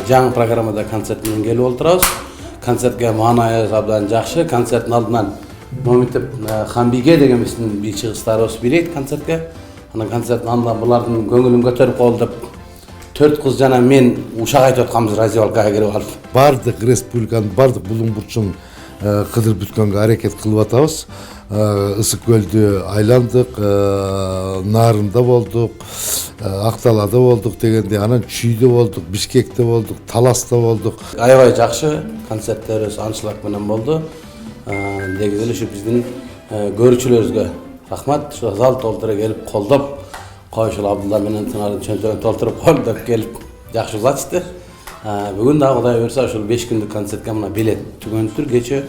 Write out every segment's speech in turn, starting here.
жаңы программада концерт менен келип отурабыз. Концертке маанайыбыз абдан жакшы. Концерттин алдынан Момитов Ханбиге деген биздин би чыгыстарыбыз билейт концертке. Анан концерттин алдынан булардын көңүлүн көтөрүп коелу деп 4 кыз жана мен ушак айтып атканбыз раздевалкага кирип алып. Бардык республиканын бардык булуң бурчун кыдырып бүткөнгө аракет кылып атабыз. Ысык көлдү айландык, Нарында болдук, Акталада болдук дегенде, анан Чүйдө болдук, Бишкекте болдук, Таласта болдук. Аябай жакшы концерттерибиз анчлаг менен болду. Негизи эле ушу биздин көрүүчүлөрүбүзгө рахмат. Ушу зал толтура келип колдоп, Койшул Абдулла менен Тынардын чөнтөгүн толтуруп коелу деп келип жакшы узатышты. Бүгүн дагы Кудай буйрса ушул 5 күндүк концертке мына билет түгөнүптүр. Кечээ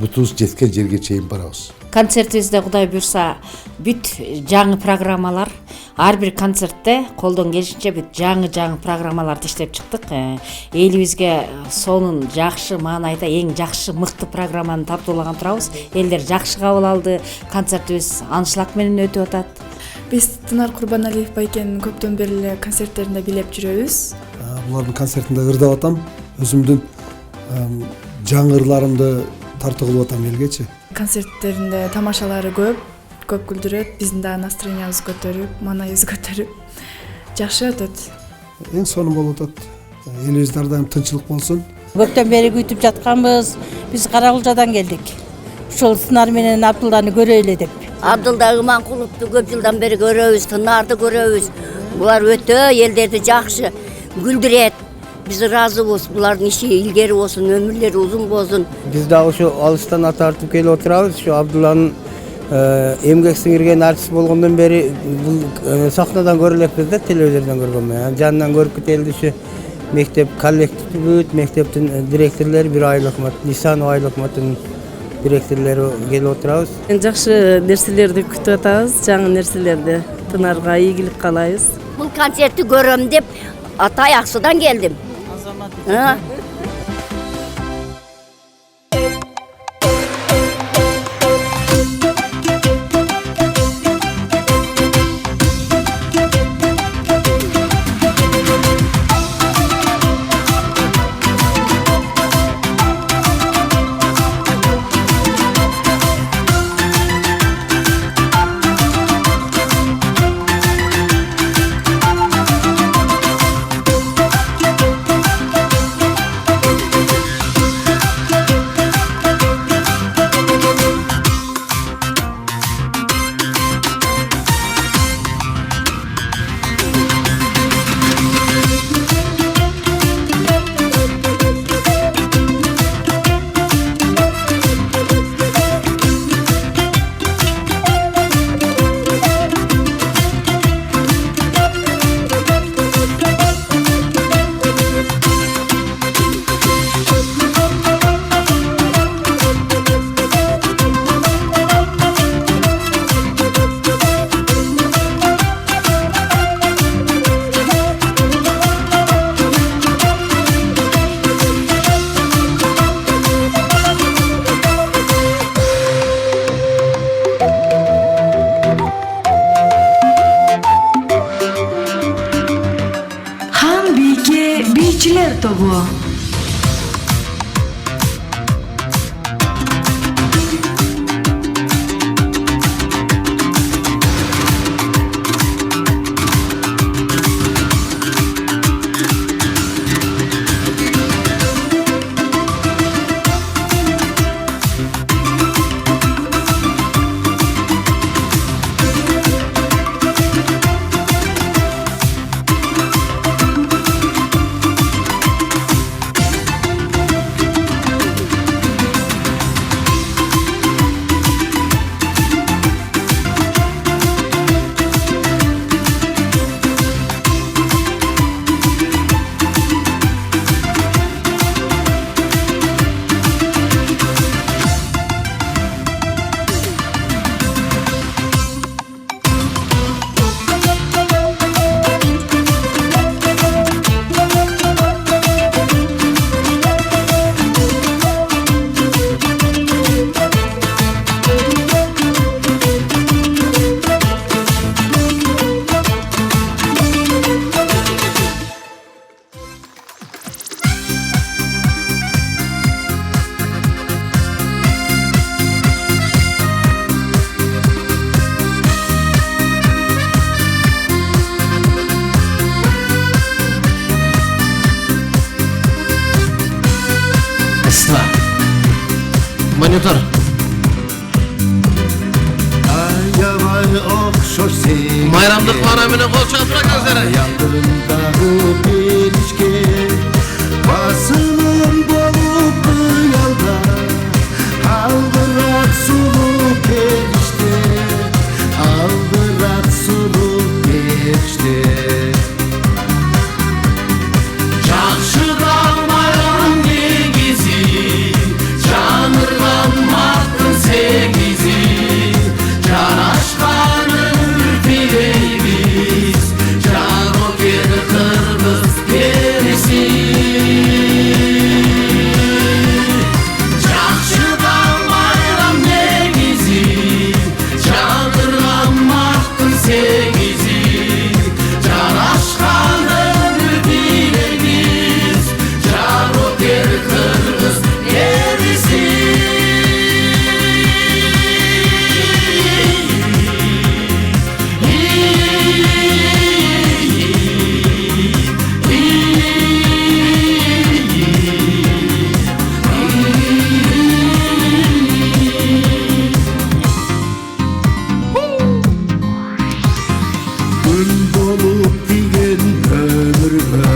бутубуз жеткен жерге чейин барабыз. Концертибизде Кудай буйрса бүт жаңы программалар, ар бир концертте колдон келишинче бүт жаңы программаларды иштеп чыктык. Элибизге сонун жакшы маанайда эң жакшы мыкты программаны тартуулаган турабыз. Элдер жакшы кабыл алды. Концертибиз аншлаг менен өтүп атат. Биз Тынар Курбаналиев байкенин көптөн бери эле концерттеринде билеп жүрөбүз. Булардын концертинде ырдап атам. Өзүмдүн жаңы ырларымды тартуу кылып атам элгечи. Концерттеринде тамашалары көп күлдүрөт. Биздин да настроениябызды көтөрүп, маанайыбызды көтөрүп жакшы өтөт. Эң сонун болуп атат. Элибизде ар дайым тынчылык болсун. Көптөн бери күтүп жатканбыз. Биз Каракулжадан келдик. Ушул Тынар менен Абдулланы көрөйлү деп. Абдулла Иманкуловду көп жылдан бери көрөбүз, Тынарды көрөбүз. Булар өтө элдерди жакшы күлдүрөт. Биз ыраазыбыз. Булардын иши илгери болсун, өмүрлөрү узун болсун. Биз дагы ушу алыстан тартып келип отурабыз. Ушу Абдулланын эмгек сиңирген артист болгондон бери бул сахнадан көрө элекпиз да, телевизордон көргөнмөн. Жанынан көрүп кетелди ушу мектеп коллективи, мектептин директорлору бир айлык Нисанова айлыкматын директорлору келип отурабыз. Жакшы нерселерди күтүп атабыз, жаңы нерселерди. Тынарга ийгилик каалайбыз. Бул концертти көрөм деп Атай Аксудан келдим. Biyçiler тобу. Monitör. Ayavay okşoş sevgi Bayramlık maramını kol çaldıra gözleri. Yandırındağı belişke Basılın bolup yolda Aldırak sulu belişte Aldırak sulu belişte Çarşıdan bayram negizi, canırdan martın segizi, canaşkanın ürpileyimiz, cano geri kırmız gerisi. Çarşıdan bayram negizi, canırdan martın segizi, canaşkanın ürpileyimiz, cano geri kırmız gerisi. Gül bolup digen ömürme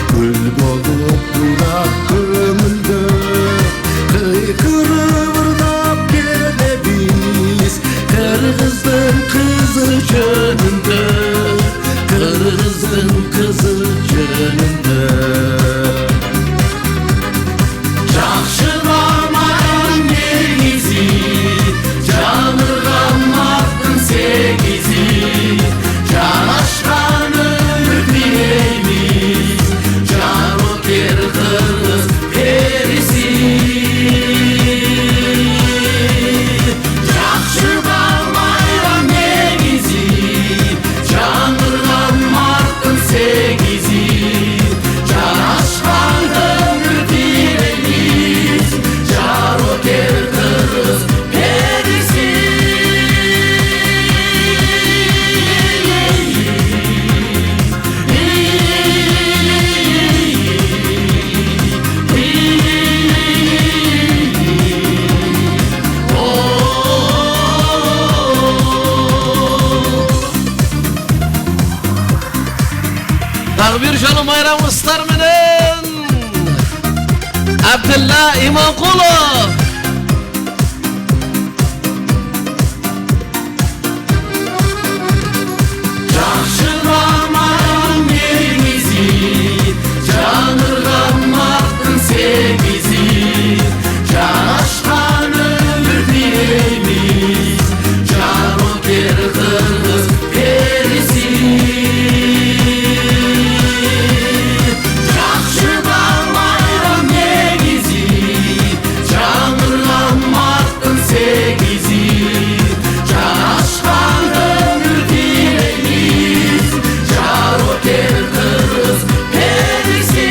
Gül bolup durak kömülde Kıykırıp ırdap gele biz Kırgızdın kızı jönünde Kırgızdın kızı jönünde Çarşıdan bayram negizi, canırdan martın segizi, canaşkanın ürpileyimiz, cano geri kırmız gerisi. Çarşıdan bayram negizi, canırdan martın segizi, canaşkanın ürpileyimiz, cano geri kırmız gerisi. Daha bir canım bayram ıstar menen Abdullah İmankulu. Çarşıdan bayram negizi, canırdan martın segizi, canaşkanın ürpileyimiz, cano geri kırmız gerisi. Çarşıdan bayram negizi, canırdan martın segizi, canaşkanın ürpileyimiz, cano geri kırmız gerisi.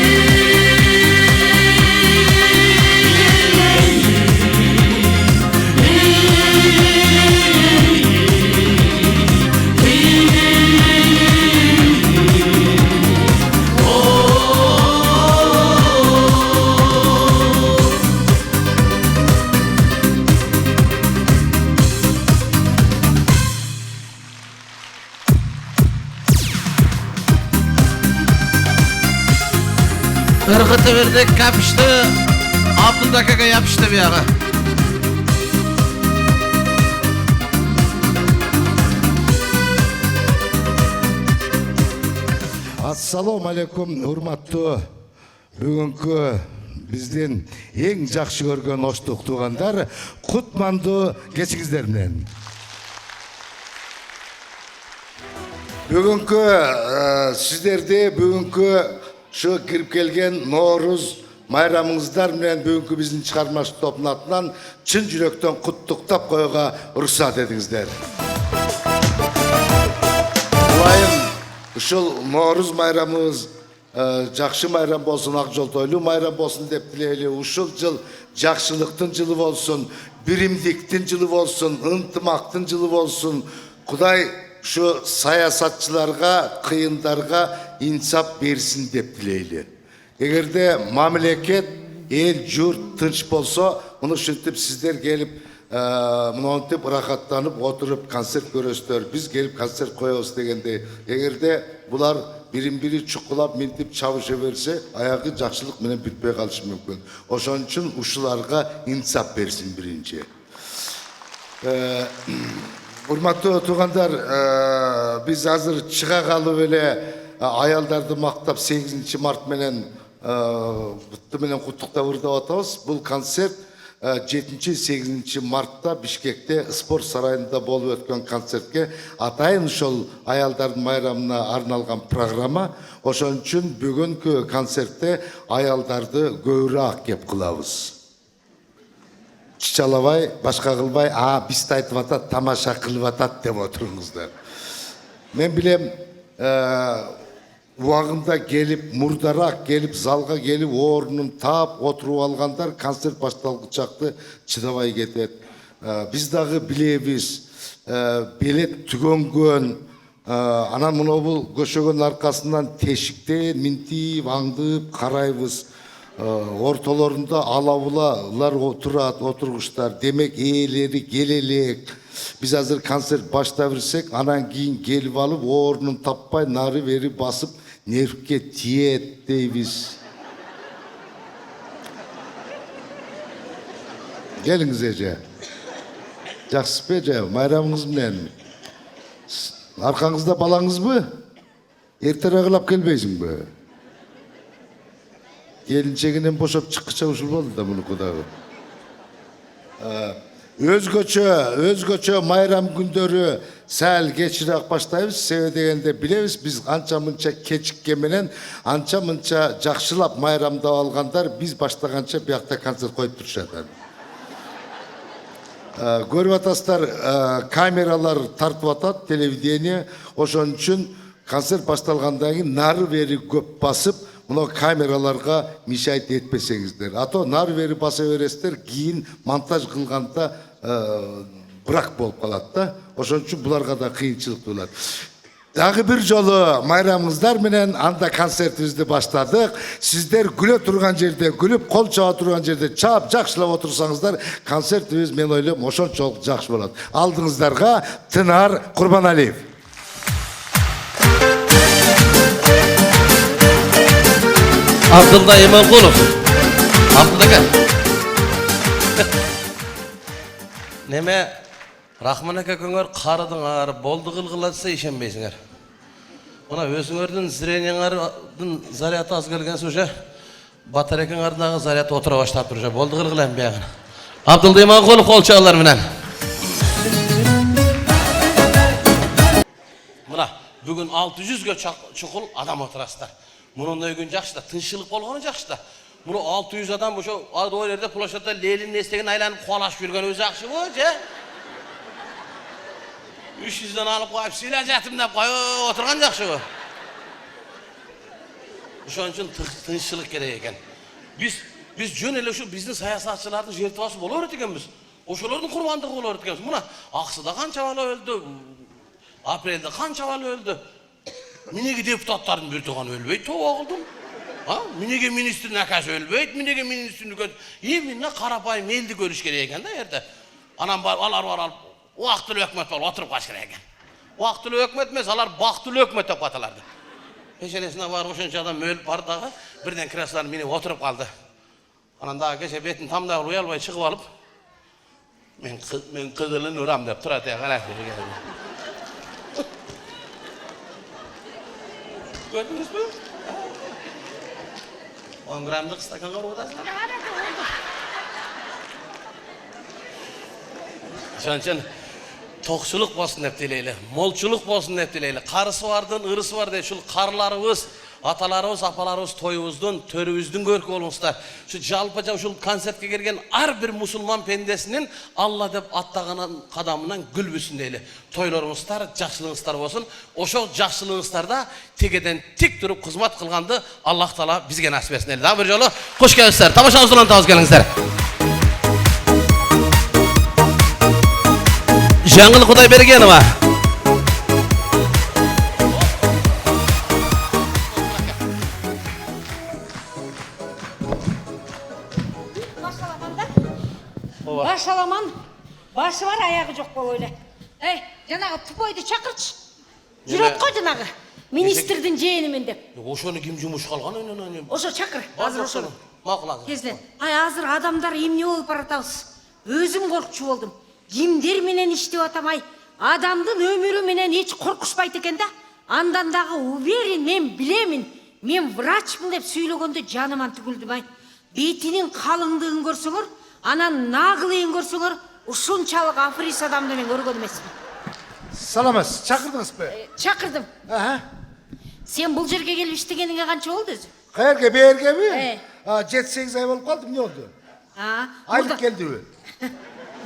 Irgıtı verdik kapıştı, Abdullah kaka yapıştı bir yağa. Assalamu alaikum hurmattуу бүгүнкү биздин эң жакшы көргөн оштук туугандар кутмандуу кечиңиздер менен. Бүгүнкү сиздерди бүгүнкү şu кирип келген Ноорuz майрамыңыздар менен бүгүнкү биздин чыгармачылык топтун атынан чын жүрөктөн куттуктап коюуга уруксат этиңиздер. Улайым ушул Ноорuz майрамыбыз жакшы майрам болсун, ак жол тойлуу майрам болсун деп тилейли. Ушул жыл жакшылыктын жылы болсун, биримдиктин жылы болсун, ынтымактын жылы болсун. Кудай şu саясатчыларга, кыйындарга инсап берсин деп тилейли. Эгерде мамлекет ел жұрт тынч болса, мұны шынтып сіздер келіп, мұнтып рахаттанып отырып концерт көресіздер. Біз келіп концерт қоябыз дегенде, егерде бұлар бірін-бірі чұқылап, ментіп чабыша берсе, аяғы жақшылық менен бүтпей қалышы мүмкін. Ошон үчүн ушуларга инсап берсин биринчи. Урматтуу туугандар, биз азыр чыга калып эле аялдарды мактап 8 март менен бутту менен куттуктап ырдап атабыз. Бул концерт 7-8 мартта Бишкекте спорт сарайында болуп өткөн концертке атайын ошол аялдардын майрамына арналган программа. Ошон үчүн бүгүнкү концертте аялдарды көбүрөөк кеп кылабыз. Чычалабай, башка кылбай, биз айтып атат, тамаша кылып атат деп отуруңуздар. Мен билем, убагында келип, мурдараак келип, залга келип, орнун таап, отуруп алгандар концерт башталгычакты чыдабай кетет. Биз дагы билебиз, билет түгөнгөн, анан мына бул көшөгөн аркасынан тешиктен минтип, аңдып карайбыз. Ортолорунда алабулалар отурат, отургучтар, демек ээлери келелек. Биз азыр концерт баштап берсек, анан кийин келип алып, орнун таппай, нары бери басып, нервке тиет дейбиз. Келиңиз эже. Жакшысызбы эже? Майрамыңыз менен. Аркаңызда балаңызбы? Эртерээк келбейсиңби? Келинчегинен бошоп чыккыча ушул болду да мунуку дагы. Өзгөчө майрам күндөрү сәл кечирээк баштайбыз. Себеби дегенде билебиз, биз анча мынча кечиккен менен, анча мынча жакшылап майрамдап алгандар биз баштаганча биякта концерт коюп турушат. Көрүп атасыздар, камералар тартып атат, телевидение. Ошон үчүн концерт башталгандан кийин нары бери көп басып, мына камераларга мешайт этпесеңиздер. Ато нары бери баса бересиздер, кийин монтаж кылганда брак болуп калат да. Ошон үчүн буларга да кыйынчылык болот. Дагы бир жолу майрамыңыздар менен анда концертибизди баштадык. Сиздер күлө турган жерде, күлүп кол чаба турган жерде чаап жакшылап отурсаңыздар, концертибиз мен ойлойм ошончолук жакшы болот. Алдыңыздарга Тынар Курбаналиев. Абдулла Иманқулов. Абдулла. Неме Рахман ака көңөр карыдыңар, болды кылгылатса ишенбейсиңер. Мына өзүңөрдүн зрениеңардын заряды аз келген уже батарейкаңардагы заряды отура баштап тур уже. Болды кылгылам биягы. Абдулла Иманқулов кол чабуулар менен. Мына бүгүн 600ге чукул адам отурасыздар. Мунундай күн жакшы да, тынччылык болгону жакшы да. Муну 600 адам ошо ой жерде площадьта Ленин эстеген айланып колашып жүргөн өзү жакшыбы, же? 300дөн алып коюп сыйла жатым деп коюп отурган жакшыбы? Ошон үчүн тынччылык керек экен. Биз жөн эле ушу биздин саясатчылардын жертвасы боло берет экенбиз. Ошолордун курбандыгы боло берет экенбиз. Мына Аксыда канча бала өлдү, Апрелде канча бала өлдү. Минеге депутаттардын бир туганы өлбөйт, тоба кылдым. Минеге министрдин акасы өлбөйт, минеге министрдин көз. Эмне карапайым элди көрүш керек экен да жерде. Анан алар бар алып, убактылуу өкмөт болуп отуруп калыш керек экен. Убактылуу өкмөт эмес, алар бактылуу өкмөт деп аталарды. Эшелесине барып ошончо адам өлүп барды дагы, бирден креслодан минип отуруп калды. Анан дагы кеше бетин тамдагы уя албай чыгып алып, мен кызылын урам деп турат экен. Gördünüz mü? 10 gramlık stakan var odasında. Şançın toqçuluk bolsun dep dileyli, molçuluk bolsun dep dileyli. Qarısı vardın, ırısı var de, şul qarlarыбыз, atalarыбыз, apalarыбыз toyubuzdun, törübüzdün көркі болуңуздар. Şu жалпыжа ушул концертке келген ар бир мусулман пендесинин Алла деп аттаган кадамынан күлбүсүн дейли. Тойлорыңуздар, жакшылыгыңыздар болсун. Ошол жакшылыгыңыздарда тегеден тик туруп кызмат кылганды Аллах Таала бизге насип этсин дейли. Дагы бир жолу кош келиңиздер. Тамашаңызды улантабыз, келиңиздер. Жаңыл Кудайбергенова. Баш аламан, башы бар, аяғы жоқ бол ойлай. Эй, жанағы тупойды чакырчы. Жүрөт қой жанағы. Министрдің жиенімен деп. Ошоны ким жумуш калган ойнон. Ошо чакыр, азыр ошо. Макул азыр. Кезден. Азыр адамдар эмне болуп баратабыз. Өзүм коркчу болдум. Кимдер менен иштеп атамай, адамдын өмүрү менен эч коркушпайт экен да. Андан дагы уверен, мен билемин. Мен врачмын деп сүйлөгөндө жаныман түгүлдүм ай. Бетинин калыңдыгын көрсөңөр, анан нагылыгын көрсөңөр, ушунчалык африс адамды мен көргөн эмесмин. Саламатсыз, чакырдыңызбы? Чакырдым. Сен бул жерге келип иштегениңе канча болду өзү? Каерге, бергеби? 7-8 ай болуп калды, эмне болду? Айлык келдиби?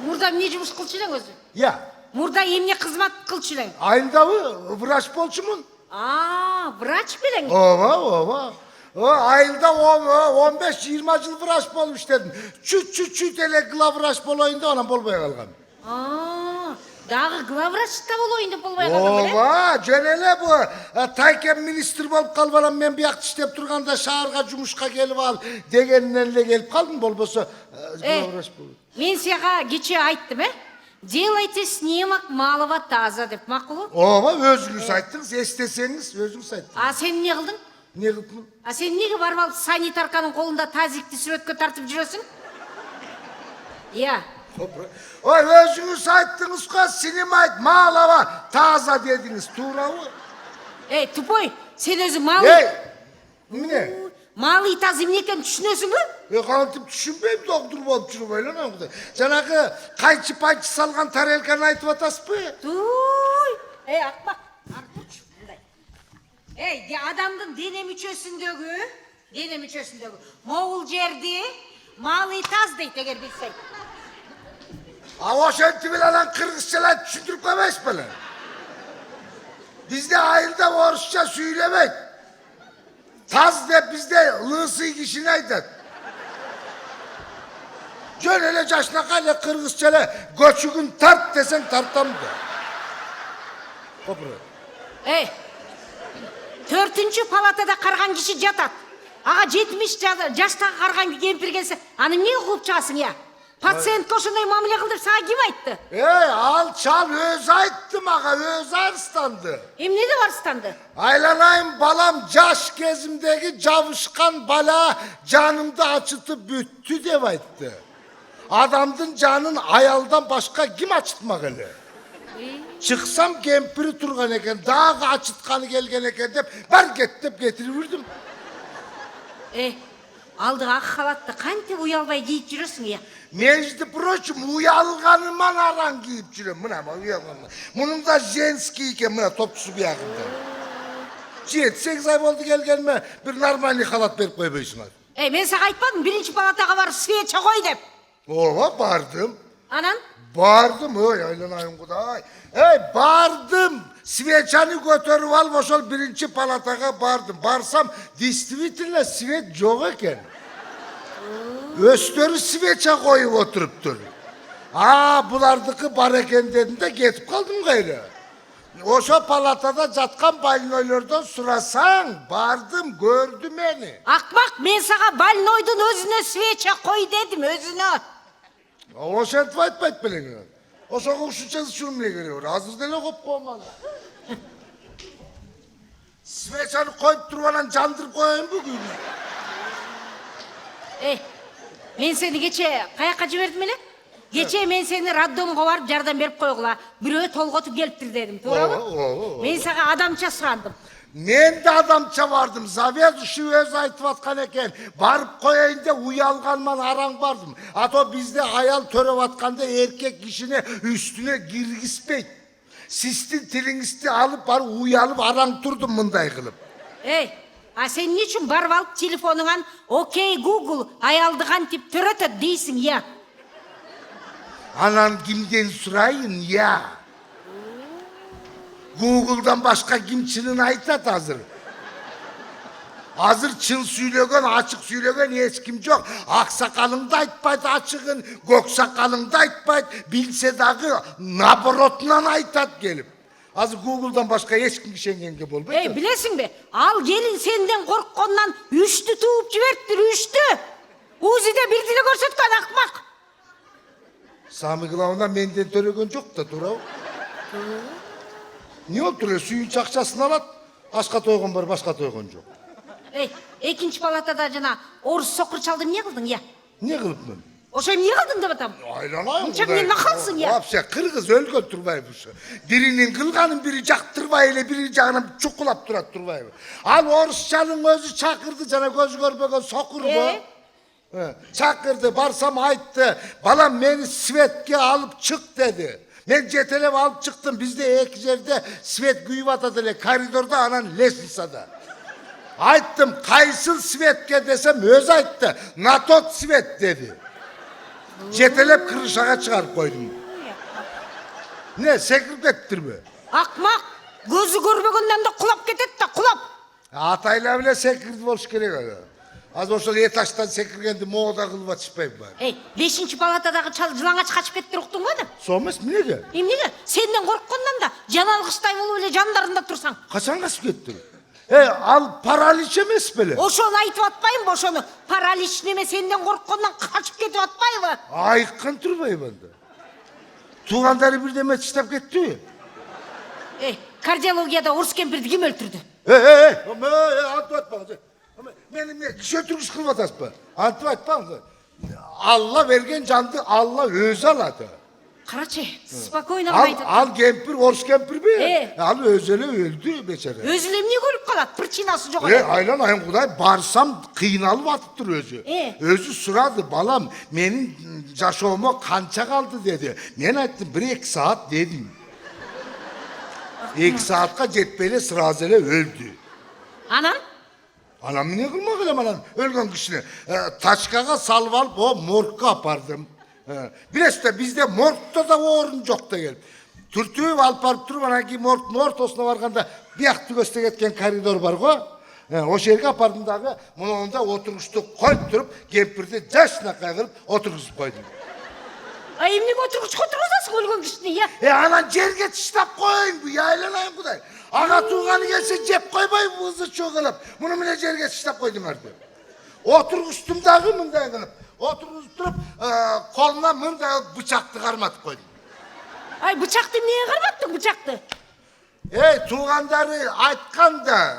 Мурда эмне жумуш кылчу элең өзү? Я. Мурда эмне кызмат кылчу элең? Айылдабы врач болчумун. Врач белең? Ооба. Айылда 15-20 жыл врач болуп иштедим. Чүт эле главврач болоюн деп анан болбой калгам. Дагы главврач да болоюн деп болбой калдым беле? Ооба, жөн эле бу тайкем министр болуп калып анан мен биякта иштеп турганда шаарга жумушка келип ал дегенинен эле келип калдым, болбосо главврач болот. Мен сага кече айттым, Делайте снимок малого таза деп, макулбу? Ооба, өзүңүз айттыңыз, эстесеңиз өзүңүз айттыңыз. Сен эмне кылдың? Не кылдым? Сен неге барып алып санитарканын колунда тазикти сүрөткө тартып жүрөсүң? Ой, өзүңүз айттыңыз го, снимать малого таза дедиңиз, туурабы? Тупой, сен өзү малый... Эмне? Малый таза эмне экенин түшүнөсүңбү? Кантип түшүнбөйм, доктур болуп жүрүп ойлоном. Жанагы кайчы-пайчы салган тарелканы айтып атасызбы? Акбак, артурчу мындай. Адамдын дене мүчөсүндөгү могул жерди малый таз дейт, эгер билсең. Ошентип эле анан кыргызчалар түшүндүрүп койбойсуз беле? Бизде айылда орусча сүйлөбөйт. Таз деп бизде лысый кишини айтат. Жөн эле жашынакай эле кыргызча эле көчүгүн тарт десең тартам да. 4-чү палатада карган киши жатат. Ага 70 жаштагы карган кемпир келсе, аны эмне кылып чыгасың я? Пациентке ошондой мамиле кыл деп сага ким айтты? Ал чал өзү айтты мага, өзү арстанды. Эмне деп арстанды? Айланайым балам, жаш кезимдеги жабышкан бала жанымды ачытып бүттү деп айтты. Адамдын жанын аялдан башка ким ачытмак эле? Чыксам кемпири турган экен, дагы ачытканы келген экен деп бар кеттеп кетирип жүрдүм. Алдыга ак халатты кантип уялбай кийип жүрөсүң я? Между прочим, уялганыман араң кийип жүрөм. Мына уялганыман. Мунун да женский экен, мына топчусу биягында. 7-8 ай болду келгениме бир нормальный халат берип койбойсуңар. Мен сага айтпадым, 1-чи палатага барып свеча кой деп. Ооба, бардым. Анан? Бардым, айланайым Кудай. Бардым. Свечаны көтөрүп алып ошол 1-чи палатага бардым. Барсам, действительно свет жок экен. Өстөрү свеча коюп отуруптур. Булардыкы бар экен дедим да кетип калдым кайра. Ошо палатада жаткан больнойлордон сурасаң, бардым, көрдү мени. Акбак, мен сага больнойдун өзүнө свеча кой дедим, өзүнө. Ошентип айтпайт белең. Ошого ушунча ушун эмне кереги бар? Азыр деле коюп койгон. Свечаны коюп туруп анан жандырып коеюнбу күйгү? Мен сени кече каяка жибердим эле? Кече мен сени роддомго барып жардам берип койгула. Бирөө толготуп келиптир дедим, туурабы? Мен сага адамча сурандым. Мен да адамча бардым. Заведующий өзү айтып аткан экен. Барып коеюн деп уялганман араң бардым. То бизде аял төрөп атканда эркек кишини үстүнө киргизбейт. Сиздин тилиңизди алып барып уялып араң турдум мындай кылып. Сен эмне үчүн барып алып телефонуңан «Окей, Google, аялды кантип төрөтөт» дейсиң, я? Анан кимден сурайын, я? Google'дан башка ким чынын айтат азыр? Азыр чын сүйлөгөн, ачык сүйлөгөн эч ким жок. Ак сакалыңды айтпайт ачыгын, көк сакалыңды айтпайт, билсе дагы наоборотунан айтат келип. Азыр Google'дан башка эч ким ишенгенге болбойт. Билесиңби? Ал келин сенден корккондон 3-тү тууп жибериптир, 3-тү. УЗИде бир деле көрсөткөн акмак. Sami kılavundan menden töregen yok da durav. Ne oldu? Suyun çakçasını alat. Aşka toygun var, başka toygun yok. Ey, ekинчи палатада жана орус сокур чалды эмне кылдың, я? Ne kılıpmın? Ошо эмне кылдың деп атам. Aylanayım. Bunca men nakalsın ya. Hapse kırgız ölgön turbaymış. Birinin kılganın biri jaktırbayla biri canım çukulap durat turbayı. Al Orusçanın özü çakırdı cana göz görmegen sokur bu. Çakırdı barsam ayttı. Balam beni Svetke alıp çık dedi. Ben cetelep alıp çıktım. Bizde ekizerde Svet güyüp atadılar. Koridorda anan Leslisa'da. Ayttım kaysıl Svetke desem öz ayttı. Natot Svet dedi. Cetelep kırışağa çıkarıp koydum. Ne sekirip ettirme. Акмак, көзү көрбөгөндөн да кулап кетет да, кулап. Atayla bile sekirdi boş gerek öyle. Az olsa etaştan sekirgendi moğda kılıva çıkmayayım ben. Ey, 5-чи палатадагы чал жылаңач качып кетти, уктуң го? Soğumaz mı ne de? Эмнеге? Сенден корккондон да жаналгычтай болуп эле жандарында турсаң. Kaçan kaçıp gittin? Al paraliç emez böyle. Ошону айтып атпайбы, ошону. Паралич неме сенден корккондон качып кетип атпайбы? Ayıkkın durmayı bende. Tuğanları bir demet çıtap gitti. Ey, кардиологияда орус кемпирди ким өлтүрдү? Antı atma. Benim ne? Kişi ötürküş kılvat aspa. Antı atma. Allah vergen candı, Allah öz aladı. Карачы, спокойно Al, айтып. al kempir, orus kempir mi? E? Al özele öldü beçere. Өзү эле эмнеге өлүп калат? Причинасы жок. Aylan ayın kuday barsam kıynalıp atıptır özü. Özü sıradı balam benim yaşamıma kança kaldı dedi. Ben ettim 1-2 saat dedim. 2 saatka cetbeli sırazele öldü. Анан? Anam ne kılmak öyle anan ölgen kişine. Taşkaga salып alıp o morgka apardım. Bilesizde bizde morgda da orun yok da gelip. Türtüyüp alıp barıp durup anaki morgdun ortasına barganda bir aktı göstek etken koridor var go. O şerge apardım dağı onda oturuştuk koyup durup kempirde yaşına kayırıp oturuşup koydum. Ay эмнеге отургузасың өлгөн кишини, я? Anan жерге тыштап koyun bu yaylanayın kuday. Ana tuğanı gelse cep koymayın bu hızı çoğalıp. Bunu bile жерге tıштап koydum artık. Oturuştum dağı mınday kılıp. Oturuşturup koluna mınday bıçaktı karmatıp koydum. Ay bıçакты эмнеге карматтың, бычакты? Tuğanları aytkan da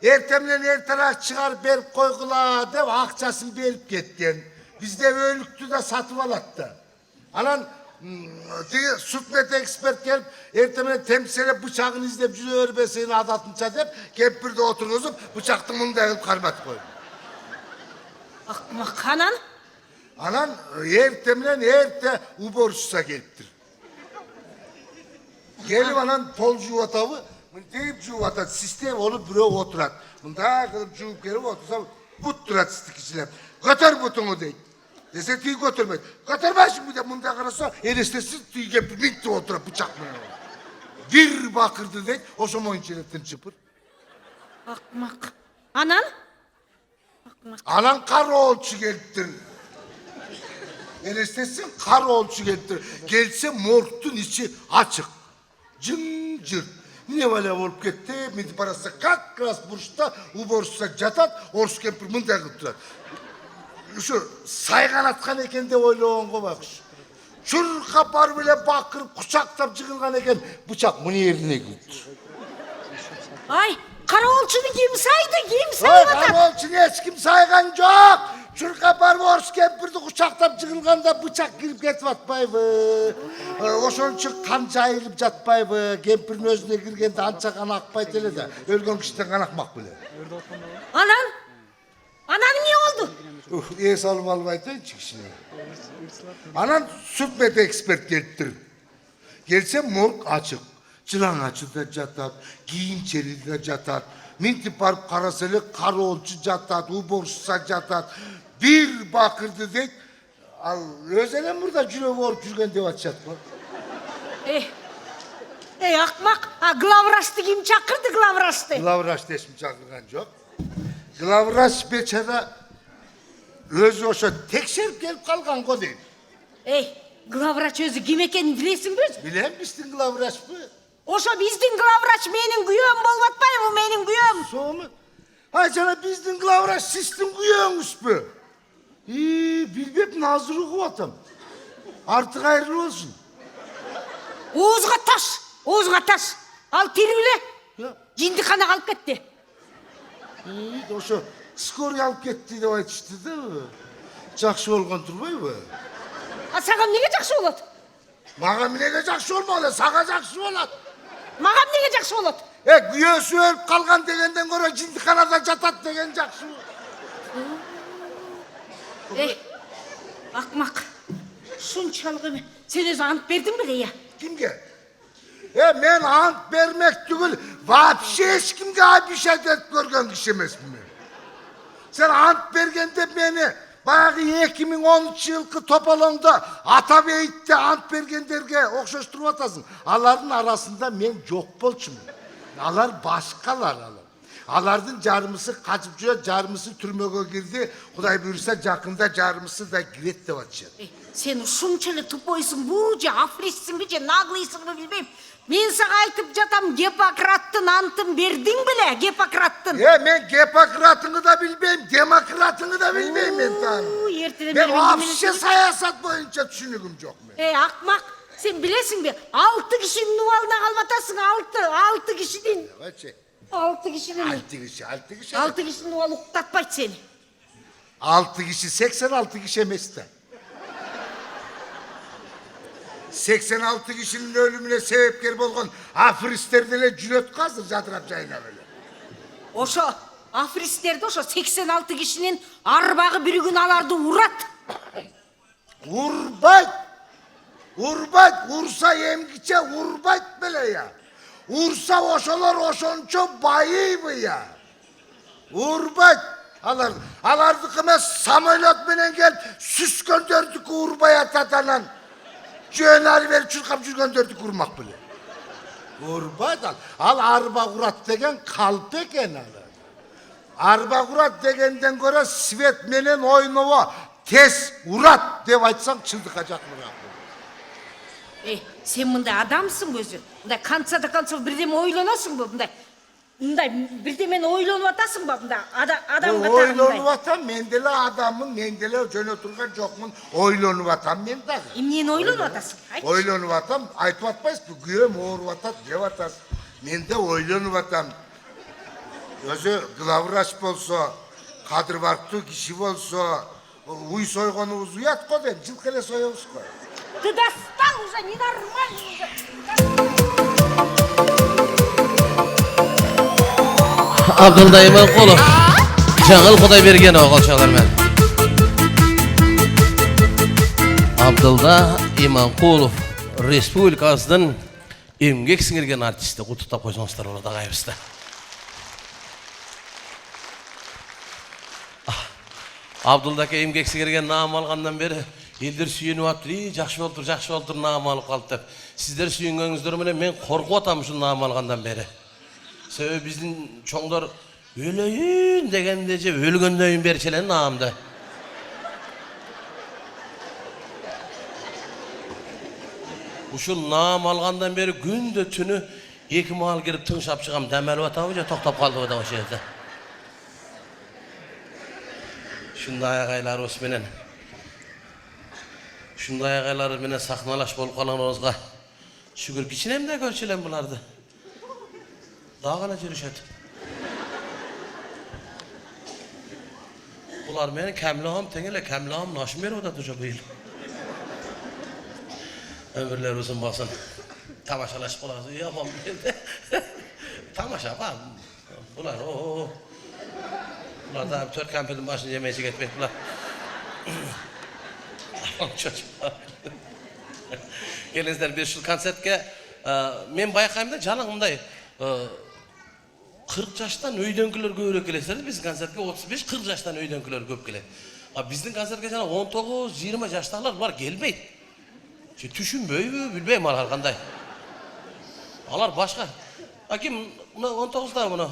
ertemden erterak çıkarıp berip koygula dep akçasını berip ketken. Bizde ölüktü de satıp alattı. Anan sütmet ekspert gelip ertemden temsile bıçağını izlep yüzü örbesini adatınca dep kempirde oturuzup bıçaktı mınday kılıp karmatıp koydum. Акмак, анан? Anan ertemden erte uborsusa geliptir. Gelip anan pol juvatavı, deyip juvata sistem olup büro oturat. Bunda kılıp juvup gelip otursa but durat istik içine. Götür butunu deyip. Dese tüy götürmedi. Götürmez şimdi de bunda karasa eristesi tüy gelip bitti oturat bıçakla. Bir bakırdı deyip o zaman içeretten çıpır. Акмак. Анан? Anan kar olçu geliptir. Eristesi kar olçu geliptir. Gelse morgtun içi açık. Cın cır. Ne böyle olup gitti, midi parası как раз burçta, u borçta jatat, orus kempir mınday kılıp durat. Şu saygan atkan eken de oyloğun ko bak. Çür kapar bile bakırıp kucaktap çıkılgan eken bıçak bunu yerine gitti. Ay, караолчуну ким сайды, ким сайып атат? Karolçunu hiç kim saygan yok. Çür kapar orus kempirdi kucaktap çıkılganda bıçak girip ketip atpayбы. Oşon için kan jayılıp jatpayбы. Kempirin özüne girgende ança kan akpayt ele de. Ölgön kişiden kan akmak bile. Анан? Анан эмне болду? Es alıp alıp aytayın çıkışına. Anan sütmet ekspert geliptir. Gelse morg açık. Çıran açıda jatat, giyim çelide jatat. Minti barıp karaseli kar olçu jatat, uborsusa jatat. Bir bakırdı deyip, özelen burada cüre olup жүрген деп atacak mı? Ey акмак, главврачты ким чакырды, главврачты? Glavraş desmi çakırgan yok. Glavraş beçara özü oşa tekşerip gelip kalgan ko deyip. Ey, главврач өзү ким экенин билесиңби өзү? Bilen misin glavraş mı? Ошо биздин главврач менин күйөөм болуп атпайбы, менин күйөөм? Soğu mu? Hay cana bizdin glavraş sistin kuyuyormuş bu. Bilbep nazırı kuvatam. Artık hayırlı olsun. Oğuzға таш. Ал тербіле. Жиндіқана қалып кетті. Ошо скорый алып кетти деп айтышты да. Жакшы болгон турбайбы? А саған неге жақсы болады? Мага эмнеге жакшы болмок эле, сага жакшы болот. Маған неге жақсы болады? Күйөөсү өлүп калган дегенден көрө жиндиканада жатат деген жакшы. Ақмақ. Шунчалык эме. Сен өзү ант бердиң беле я? Кимге? Мен ант бермек түгүл, вообще эч кимге обещать этип көргөн киши эмесмин мен. Сен ант бергенде мени баягы 2013-жылкы тополоңдо Атабейитте ант бергендерге окшоштуруп атасың. Алардын арасында мен жок болчумун. Алар башкалар алар. Алардын жарымысы качып жүрөт, жарымысы түрмөгө кирди. Кудай буйруса жакында жарымысы да кирет деп атышат. Сен ушунчалык тупойсуң, бу же афристсиңби же наглыйсыңбы билбейм. Мен сага айтып жатам, Гиппократтын антын бердиң беле, Гиппократтын. Мен Гиппократыңы да билбейм, демократыңы да билбейм мен тан. Мен вообще саясат боюнча түшүнүгүм жок мен. Акмак, сен билесиңби? 6 кишинин убалына калып атасың, 6 кишинин. 6 кишинин. 6 кишинин убалы уктатпайт сени. 6 киши 86 киши эмес да. 86 кишinin ölümüne sebepkar болгон афристер деле жүрөт азыр жадырап жайнап эле. Ошо афристерди ошо 86 кишинин арбагы бир күн аларды урат. Урбайт, урса эмгиче урбайт беле я. Урса ошолор ошончо байыйбы я. Урбайт. Алардыкы эмес самолет менен келип сүскөндөрдүкү урбай ататанан. Жөн али бери чуркап жүргөндөрдү урмак беле. Урбайт ал арба курат деген калп экен ал. Арба курат дегенден көрө свет менен ойнобо тез урат деп айтсаң чындыкка жакыныраак. Сен мындай адамсың өзү. Мындай канца бирдеме ойлоносуңбу мындай? Мындай бирдемени ойлонуп атасыңбы мындай адам катары? Ойлонуп атам, мен деле адаммын, мен деле жөнө турган жокмун, ойлонуп атам мен дагы. Эмнени ойлонуп атасың? Ойлонуп атам, айтып атпайсызбы, күйөөм ооруп атат деп атасыз. Мен де ойлонуп атам. Өзү главврач болсо, кадыр барктуу киши болсо, уй сойгонубуз уят го деп, жылкы эле соебуз го. Ты достал уже, ненормальный. Абдулда Иманкулов, Жаңыл Кудайбергенов колчалармен. Абдулда Иманкулов, республикабыздын эмгек сиңирген артисти, куттуктап койсоңуздар болот агайыбызды. Абдулдаке эмгек сиңирген наам алгандан бери элдер сүйөнүп атты, жакшы болуптур наам алып калып деп. Сиздер сүйөнгөнүңүздөр менен мен коркуп атам ушул наам алгандан бери. Себеби биздин чоңдор өлөйүн дегенде же өлгөндөн берчи эле наамды. Ушул наам алгандан бери күндө түнү 2 маал кирип тыңшап чыгам, демелип атабы же токтоп калдыбы деп ошол жерде. Ушундай агайларыбыз менен сахналаш болуп калганыбызга шүгүр, кичинемде көрчү элем буларды. Дагы эле жүрүшөт. Булар менин камлаам тең эле, камлаам нашым берип атат уже быйыл. Ömürler uzun basın. Tamaşalaş bulası yapam. Tamaşa var. Bunlar o. Bunlar da 4 kampedin başını yemeğe gitmek bunlar. Çocuklar. Gelinizler bir şu konsertke men bayqaymda janыңымдай 40 жаштан өйдөнкүлөр көбүрөөк келесиз. Биз концертке 35-40 жаштан өйдөнкүлөр көп келет. Биздин концертке жана 19-20 жаштагылар булар келбейт. Түшүнбөйбү, билбейм алар кандай. Алар башка. Аким 19-да муну.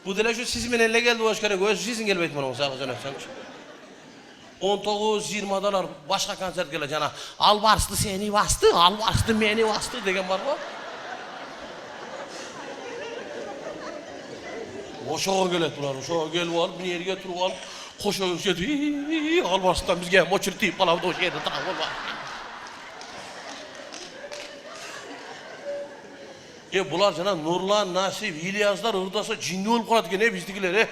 Бу деле ушу сиз менен эле келди болуш керек. Өзү сизин келбейт муну сагы жөнөтсөңчү. 19-20далар башка концерт келе жана албарысты сени басты, албарысты мени басты деген бар го. Ошого келет булар, ошого келип алып, нерге туруп алып, кошо кетип, албарыстан бизге мочур тийип калабы ошол жерде турап болбойт. Bular jana Nurlan, Nasip, İlyaslar ırdasa jinni bolup kalat eкен bizdikiler.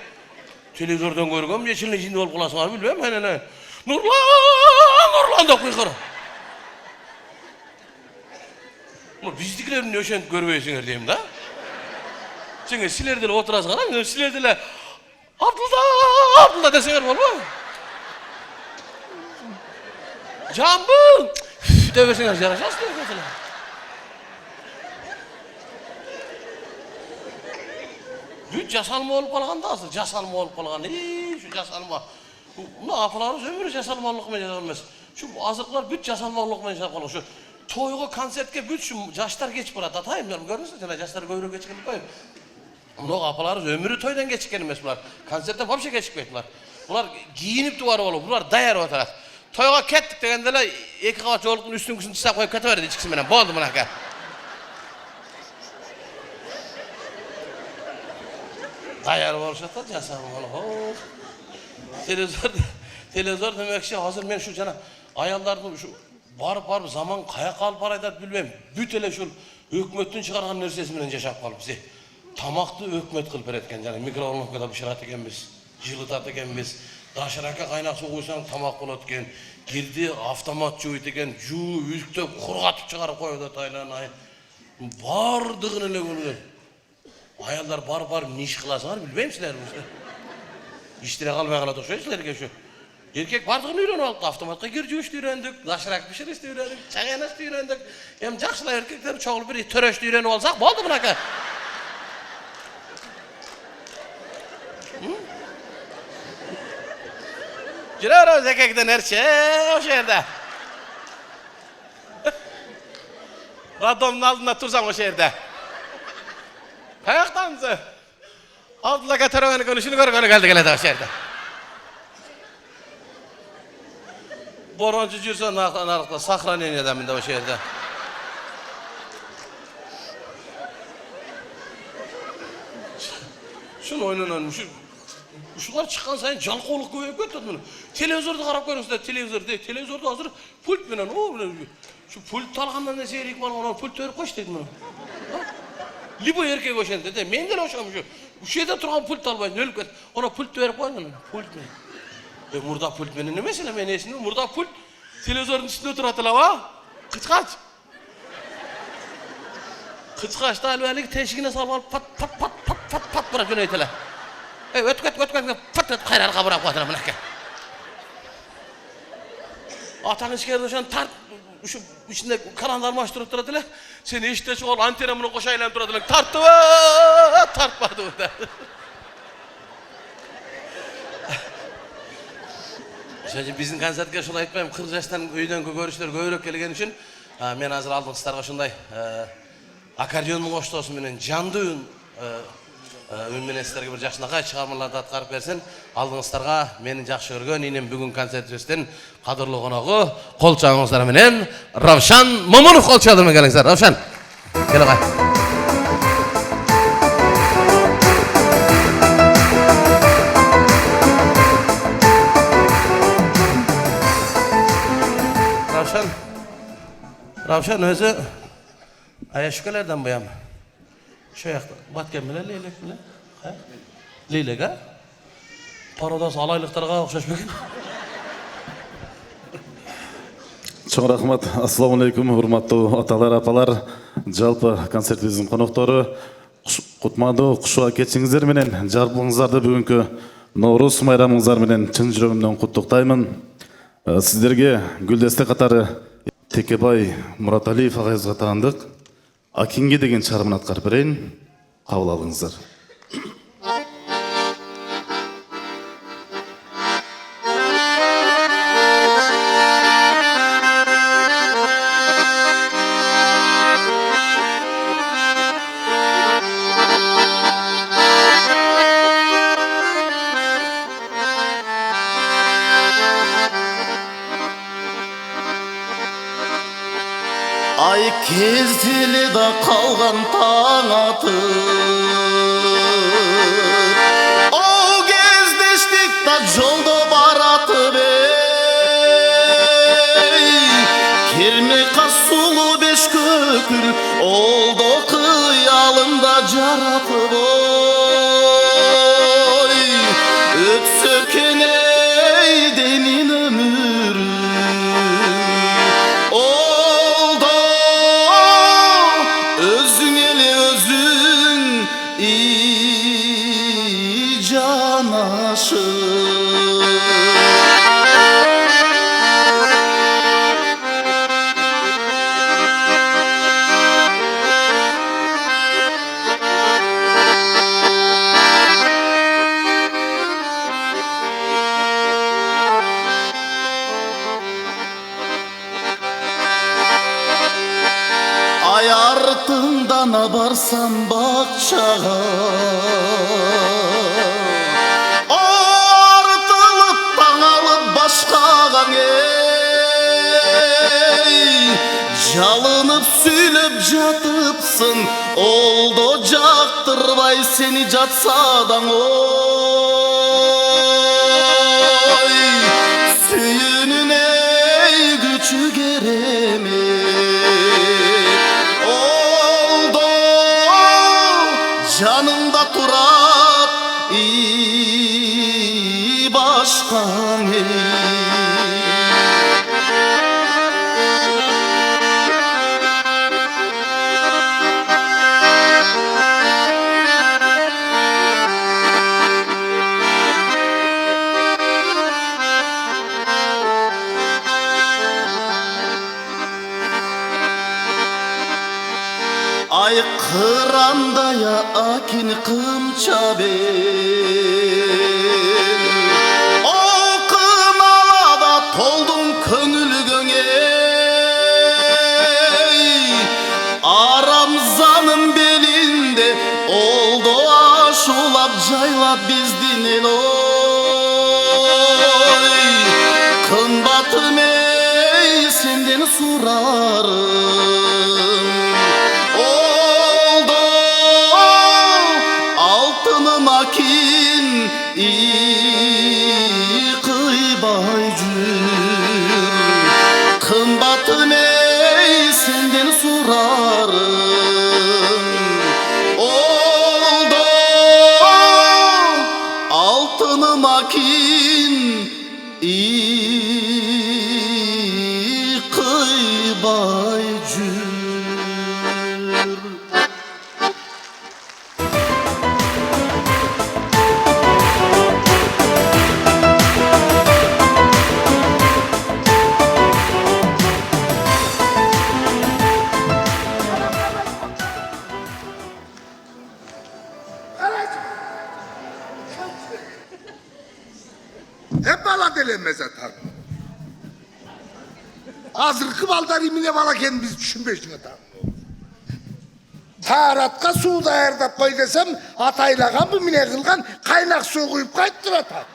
Televizordan görgöm, yeşilne jinni bolup kalasыңар bilbem, aynen. Nurlan dep kıykır. Bizdikilerin nöşent görбейсиңер deyim da. Çünkü siler dele oturasыңар, siler dele Abdullah deseňer bolbo. Jambul! Debeseňer jaraşas deýär. Büt jasalma bolup kalganda azır, jasalma bolup kalgan. Şu jasalma. Buna apalarımız ömürü jasalmalık men jasalmaz. Şu azırklar büt jasalmalık men jasalmalık. Şu toyga, konsertke büt şu jaşlar geçip barat. Atayım ben görürsün jana jaşlar göýrek geçip koyup. Buna apalarımız ömürü toydan geçikken emes bular. Konsertte hapşa geçipeyt bular. Bular giyinip duvarı bolup, bular dayar otarat. Toyga kettik degendele iki kavat jolukun üstünküsünü çisap koyup keteberdi içkisi menen. Boldu bunaka. Dayar bolşatda jasalmalyk. Televizor demekçi hazır men şu jana ayallarning şu barıp zaman kaya kalıp baraydat bilmem. Büt ele şu hökümetin çıkargan nersesi menen jaşap kalıp bize. Tamakты hökümet kılıp beretken jana mikrovolnovkada bişirat ekenmiz, жылытат ekenmiz. Daşıraka kaynak su koysaң tamak bolat eken. Girdi avtomat жууйт экен, жуу üstte kurgatıp çıkarıp koyup ataylan ay. Bardığın ele görген. Ayallar barıp ne iş kılasыңар bilbeyim sizler bu. İştire kalmaya kalat okşayın sizlerge şu. Erkek bardığını öğrenip aldık, avtomatka gir juuştu öğrendik, daşırak pişirişti öğrendik, çayanaştı öğrendik. Hem jakşılar erkekler çoğulup bir töreşti öğrenip alsak boldu bunaka. Jirarız erkekten erçe o şehirde. Radom'un altında tursam o şehirde. Kayaktanızı. Aldılar getiren konuşunu görgönü geldi geledi o şehirde. Boroncu жүрсө narıqta сохранение edeminde o şehirde. Şunu oynanan şular çıkan sayın jalqooluk köpeyip ketdi bunu. Televizorda qarap görüngsüzler, televizorda hazır pult menen o şu pult algandan ne seyrek var ona pult törüp koş dedi bunu. Libo erkek oşende de men de oşam şu yerде turgan pult albayın ölüp ket. Ona pult verip koyun. Pult men. Murda pult menen emesine men esine murda pult televizorun üstünde oturatla va. Kıçkaç. Kıçkaçta albalık teşigine salып pat bırak yöneytele. Ötket pat kayrar kabıra koyatına bunaka. Atan iskerdi şan tart şu içinde karanlar açtırıp duratla. Seni işte şu antenamını koşayla duratla. Tartmadı orada. Şöyle bizim konsertke şunu aytmayım. 40 yaştan öyden görüşler göyrek kelgen üçün men hazır aldığınızlarga şunday akordeonun koştosu menen jandı ün menen sizlerge bir жакшынакай чыгармаларды аткарып берсин. Алдыңыздарга менин жакшы көргөн инем бүгүн концертибиздин кадырлуу коногу кол чабыңыздар менен Равшан Момунов кол чабыңыздар менен келиңиздер. Равшан, кел агай. Ravşan özü Ayaşkalardan bu yam. Şu yakta batken bile leylek bile. Leylek ha? Parodas alaylıklarga okşaş bakın. Çok rahmat. Assalamu alaikum. Hurmatlı atalar, apalar. Жалпы концертибиздин коноктору кутмандуу кушуга кетишиңиздер менен жалпыңыздарды бүгүнкү Ноорuz майрамыңыздар менен чын жүрөгүмдөн куттуктаймын. Сиздерге гүлдесте катары Текебай Мураталиев агайыбызга таандык Акинге деген чыгарманы аткарып берейин. Кабыл алыңыздар. Ay kezdили да қалған таң атып Ол кездештік да жолды баратып Керме қас сұлу беш көкіл Олды қия Ay ardından barsam bakçağa, артылып таңалып başkağa ey. Жалынып сүйлөп жатыпсың, олдо жактырбай сени жатсадаң ой. Сүйүүнүн ей күчү керемет, oldu canımda turat başkan Ay kırandaya akin kımça ben, o kınalada toldum köngülgöň ey. Aramzanın belinde oldu aşulap jaylap bizdin el oy. Kımbatım ey senden surarım, makin kıybay jür. Kımbatım ey senden surarım, oldu altını makin kıybay jür. Hep bala delenmez atar. Azırkı baldar imine balaken biz düşünmeşin atar. Taratka suda erdap koy desem, ataylagan bu mine kılgan kaynak su koyup kayttır atar.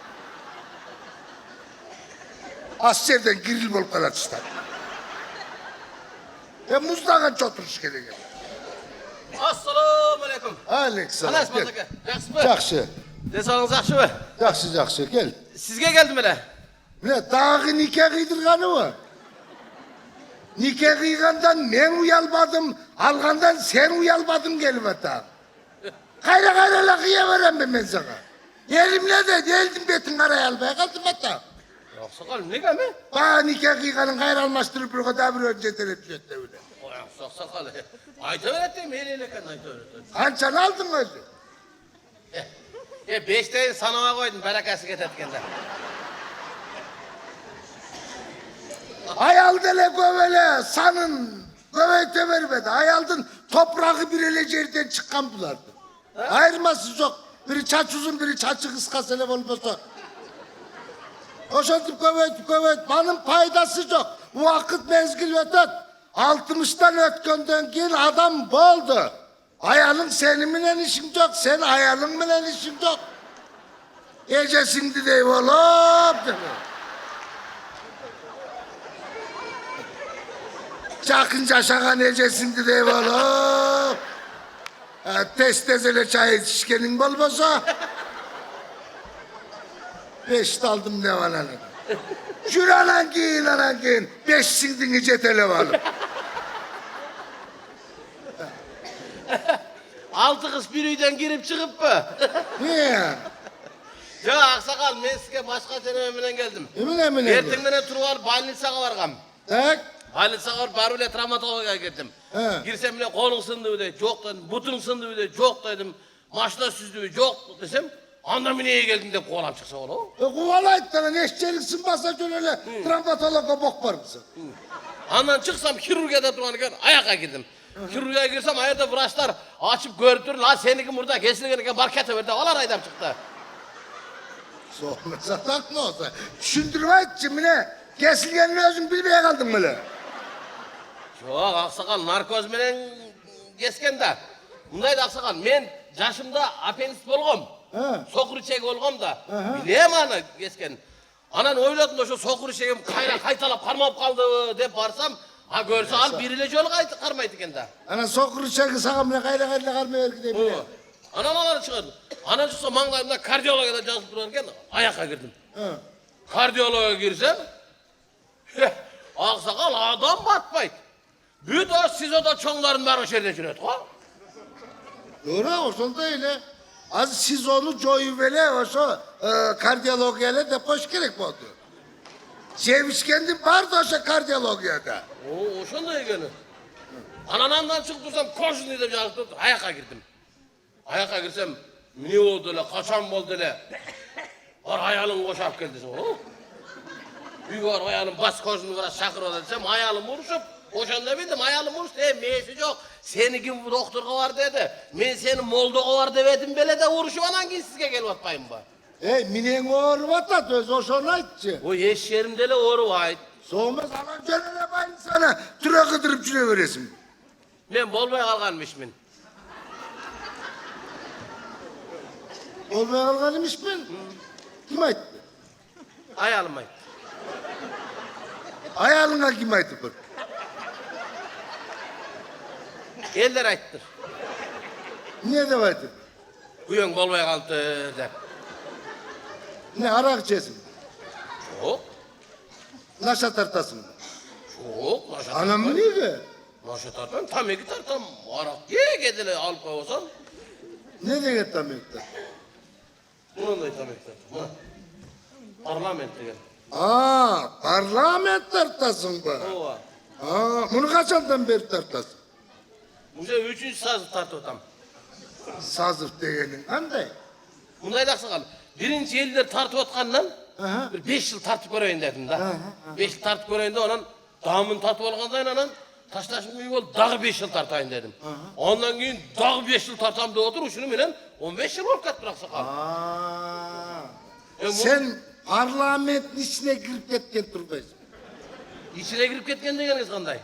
Askerden giril bolup kalatışlar. Muzdagan çoturuş gerek. Assalamu alaikum. Aleykümselam. Anas Mazaka. Yaxşımı? Yaxşı. Desanız yaxşımı? Yaxşı, yaxşı, gel. Sizge geldim hele. Mine dağı nikah kıydırganı mı? Nikah kıygandan men uyalmadım, algandan sen uyalmadın gelip ata. Kayra kayrala kıyaveren ben sana. Elimle de geldim betin karaya almaya kaldım ata. Yok sakalım ne gelme? Bana nikah kıyganın kayra almaştırıp bir kadar bir önce telepçet de öyle. Yok sakalı. Ayta öğrettim heleleken ayta öğrettim. Kaçanı aldın özü? 5 tayin sanama koydum berekası getirtkende. Ayal dele gövele sanın göveyte vermedi. Ayaldın toprağı bir ele cerden çıkan bulardı. Ayırması yok. Biri çaç uzun biri çaçı kıska selef olmasa. Oşatıp göveyt benim paydası yok. Bu vakit mezgil ötet. 60'tan ötkenden gel adam boldu. Ayalın seninle işin yok. Sen ayalınla işin yok. Ecesindi deyip olup. Çakınca şakan ecesindi deyip olup. Testezele çay içişkenin bolmasa. 5 daldım ne var lan. Jür anan giyin. 5 sindini cetele varım. 6 kız bir üyden girip çıkıp mı? Niye? Ya aksakal men sizge başka senememden geldim. Emine. Ertengden turuvar больницаға баргам. Tak. Больницаға барып эле травматологияга кеттим. Кирсем эле колуң сындыбы дейт, жок дедим. Бутуң сындыбы дейт, жок дедим. Машина сүздүбү, жок десем, Anda mineye geldin de kovalam çıksa oğlum. Kovalayıp da eşçeliksin basa öyle travmatologa bok var mısın? Andan çıksam kirurgiyada duranken ayaka girdim. Kirurgiye girsem ayırda vraçlar açıp görüp durun. Ha seninki burada kesilgen markete verdi. Olar aydam çıktı. Sonra satak mı olsa? Düşündürme etçim ne? Kesilgenin özün bilmeye kaldın böyle. Yok aksakal narkoz menen kesken de. Bundaydı aksakal men yaşımda apendis bolgom. Sokur içek olgom da. Bileyim ana kesken. Anan oyladım da şu sokur içegim kaytalap karmap kaldı dep barsam. Ha görse al biriyle jol karmaydı eken de. Ana sokuru çeki sağım ne kayla karmaya erkide bile. Anam alanı çıkardı. Anan çıksa manglayımda kardiyologa da жазып durarken ayakka girdim. Kardiyologa girsem aksakal adam batmaydı. Büyük o siz o da çoğunların var o şerde jüredi. Doğru o sonunda öyle. Az siz onu joyuvele o şu kardiyologiyale depoş gerek oldu. Sevişkendim vardı o şu kardiyologiyada. O şonday ekeni. Ananamdan çıkıp dursam koşun diye жазып durdu. Ayakka girdim. Ayakka girsem ne oldu le, kaçan oldu le. Var ayalım koşap geldi. Bir var ayalım bas koşunu biraz şakır oldu desem ayalım vuruşup. Oşanda bildim ayalım vuruş meyesi yok. Seni kim doktorga var dedi. Men seni moldoga var demedim bele de vuruşup anan ki sizge gelip atmayın ba. Minen oğru atat öz o şonu aytçı. O eş yerimdele oğru ait. Soğumaz alan canına bayın sana türe kıdırıp şuna veresin. Men bolmay kalganmışmın. Olmaya kalgan imiş ben. Kim ayttı? Ayalım ayt. Ayalına kim ayttı bu? Eller ayttır. Niye de ayttı? Kuyon bolmay kaldı dep. Ne arak içesin? Çok. Naşa tartasın. Çok. Naşa Anam mı niye be? Naşa tartam tam iki tartam. Arak ye gedile alıp kavasam. Ne de git tam ektar? Bunun da tam iki tartam. Parlamentte gel. Parlament tartasın bu. Ova. Bunu kaçandan beri tartasın? Bu şey üçüncü sazı tartıtam. Sazıf degenin kanday? Bunday da aksakal. Birinci elleri tartıp atkandan bir 5 yıl tartıp göreyin dedim da. 5 yıl tartıp göreyin de onan damın tartıp olgandan anan taştaşım büyük ol dağı 5 yıl tartayın dedim. Ondan keyin dağı 5 yıl tartam da otur şunu bilen 15 yıl olup kat bıraksakal. Sen parlamentin içine girip ketken turbaysın. İçine girip ketken degeniz kanday?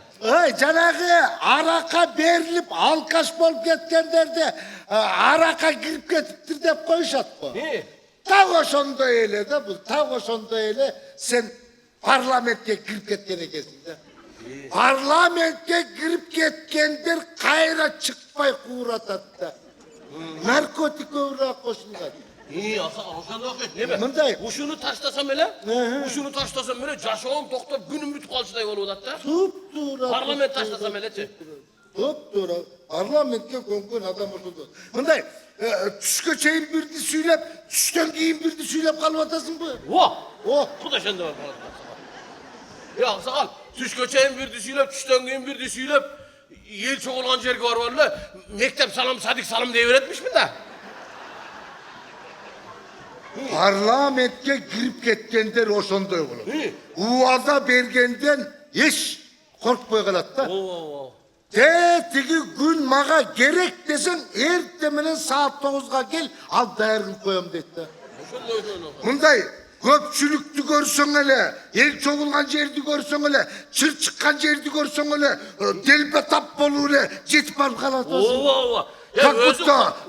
Canağı araka berilip alkaş bolup ketkenlerde araka girip ketiptir dep koyuşat bu. Ta oşonda öyle de bu. Ta oşonda öyle sen parlamentke girip ketken ekesin de. Parlamentke girip ketkenler kayra çıkpay kuğratat da. Narkotik öğre koşullar. İyi aksakal oşanda yok ne be? Mınday. Uşunu taşlasam öyle. Uşunu taşlasam öyle caşağım toktop günüm büt kalçıday olup da. Tuptura. Parlament taşlasam öyle çi. Tuptura. Parlamentke konkun adam oldu. Mınday. Tüşke çeyin birdi süylep, tüşten giyin birdi süylep kalvatasın bu. Bu da şende var. Ya aksakal, tüş köçeğin bir düsüylep, tüşten giyin bir düsüylep, yel çok olan jergi var vallahi, mektep salam, sadik salam diye öğretmiş mi de? Parlamentke girip ketkenler oşonda olur. Uada bergenden hiç korkmay kalat da. Tegi gün mağa gerek desen ertemelen saat 9'ga gel al dayargın koyam dedi. Mınday köpçülüktü görsen hele, el çoğulgan жерdi görsen hele, çır çıkkan жерdi görsen hele, delbe tap bolu hele, jetip barıp kalatasın.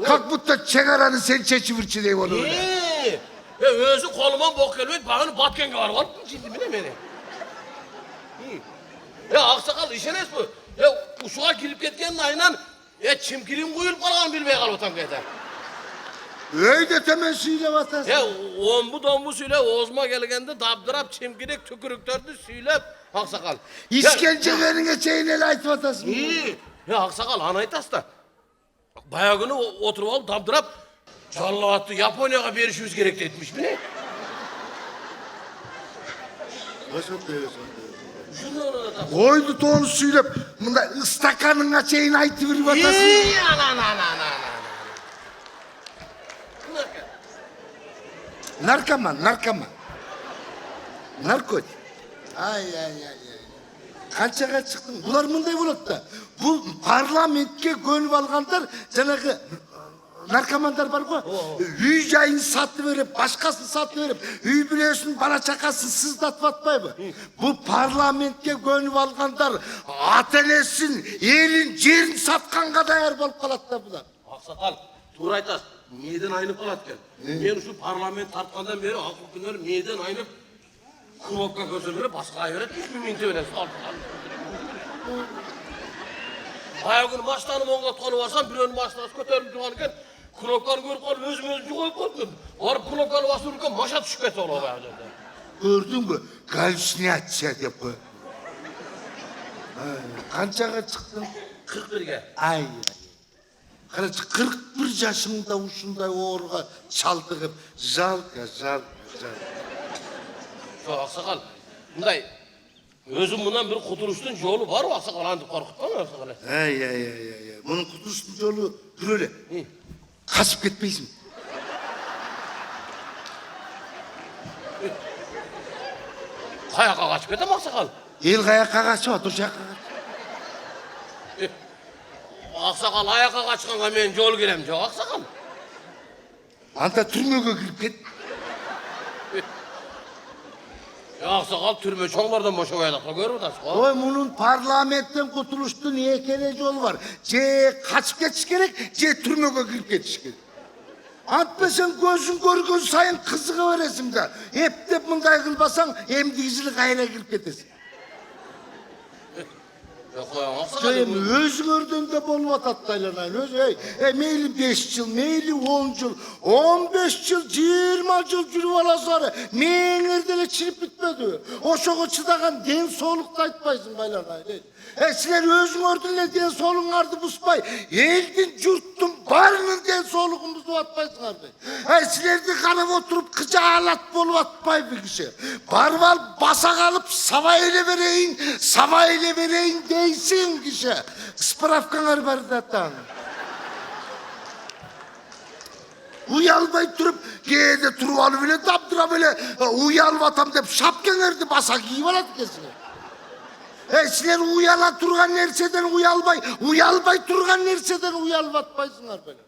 Kalk butta çegaranı sen çeçivirçi deyip onu öyle. Özü koluma bok gelmeyip bağını batkenge var mı şimdi bile beni? Ya aksakal işiniz bu. Ya uşuğa girip ketkenin aynan çimkirin kuyulup kalgan bilmeye kalıptan kayda. Öyle temen süyle vatasın. Ya ombu dombu süyle ozma gelgende dabdırap çimkirik tükürüklerdi süylep aksakal. İskencelerine çeyneli ayt vatasın. İyi. Ya aksakal anaytas da. Bayağı günü oturup alıp dabdırap Callahat'ı Japonya'ya verişimiz gerek etmiş mi ne? Koydu toğunu süylep, bunda ıstakanına çeyin aytıvır vatasın. наркоман. Наркотик. Ай. Қаншаға шықтың? Бұлар мындай болады да. Бұл парламентке көніп алғандар, жаңағы наркомандар бар ғой. Үй жайын сатып беріп, башқасын сатып беріп, үй бүлесін, бала шақасын сыздатып атпайбы? Бұл парламентке көніп алғандар ата-енесін, елін, жерін сатқанға даяр болып қалады да бұлар. Ақсақал, тура айтасыз. Неден айнып қалады екен? Мен ушу парламент тартқандан бері ақыл күндері неден айнып кнопка көсілдіріп басқа береді, 3 минут бересіз. Аяғы күні машинаны оңдатқаны барсам, біреуінің машинасы көтеріп тұрған екен, кнопканы көріп қалып, өзім жоғалып қалдым. Барып кнопканы басып үрген, маша түсіп кетті ол баяғы жерде. Көрдің бе? Галлюцинация деп қой. Қаншаға шықтың? 41-ге. Ай. Қарашы, 41 жашыңда ушындай орға шалдығып, жалко. Ақсақал, мұндай өзім мұнан бір құтырыштың жолы бар ғой, ақсақал, андып қорқытпан ақсақал. Ай. Мұның құтырыштың жолы түрелі. Қашып кетпейсің. Қаяққа қашып кетем ақсақал? Ел қаяққа қашып, тұр жаққа қашып. Ақсақал, аяққа қашқанға мен жол келем, жоқ ақсақал. Анта түрмеге кіріп кет. Ақсақал, түрме чоңлардан бошап аяққа көріп отырсыз ғой. Ой, мұның парламенттен құтылыштың екене жолы бар. Же қашып кетіш керек, же түрмеге кіріп кетіш керек. Антпесен көзін көрген сайын қызыға бересің да. Ептеп мұндай қылбасаң, емдігізілі қайра кіріп кетесің. Өзіңерден де болып атады айланайын. Мейлі 5 жыл, мейлі 10 жыл, 15 жыл, 20 жыл жүріп аласары. Меңерделе чіріп бітмеді. Ошоға чыдаған ден солықты айтпайсың байланайын. Сілер өзіңерден ден солыңарды бұспай, елдің, жұрттың барының ден солығын бұзып атпайсыңар. Сілерді қарап отырып, қыжа алат болып атпай бір кіші. Барып алып, баса қалып, сабайлы берейін дейсің кіші. Справкаңар бар даттан. Уялбай тұрып, кейде тұрып алып еле, дабдыра беле, уялып атам деп, шапкеңерді баса киіп алады кесіңер. Сілер уяла тұрған нәрседен уялбай тұрған нәрседен уялып атпайсыңар беле.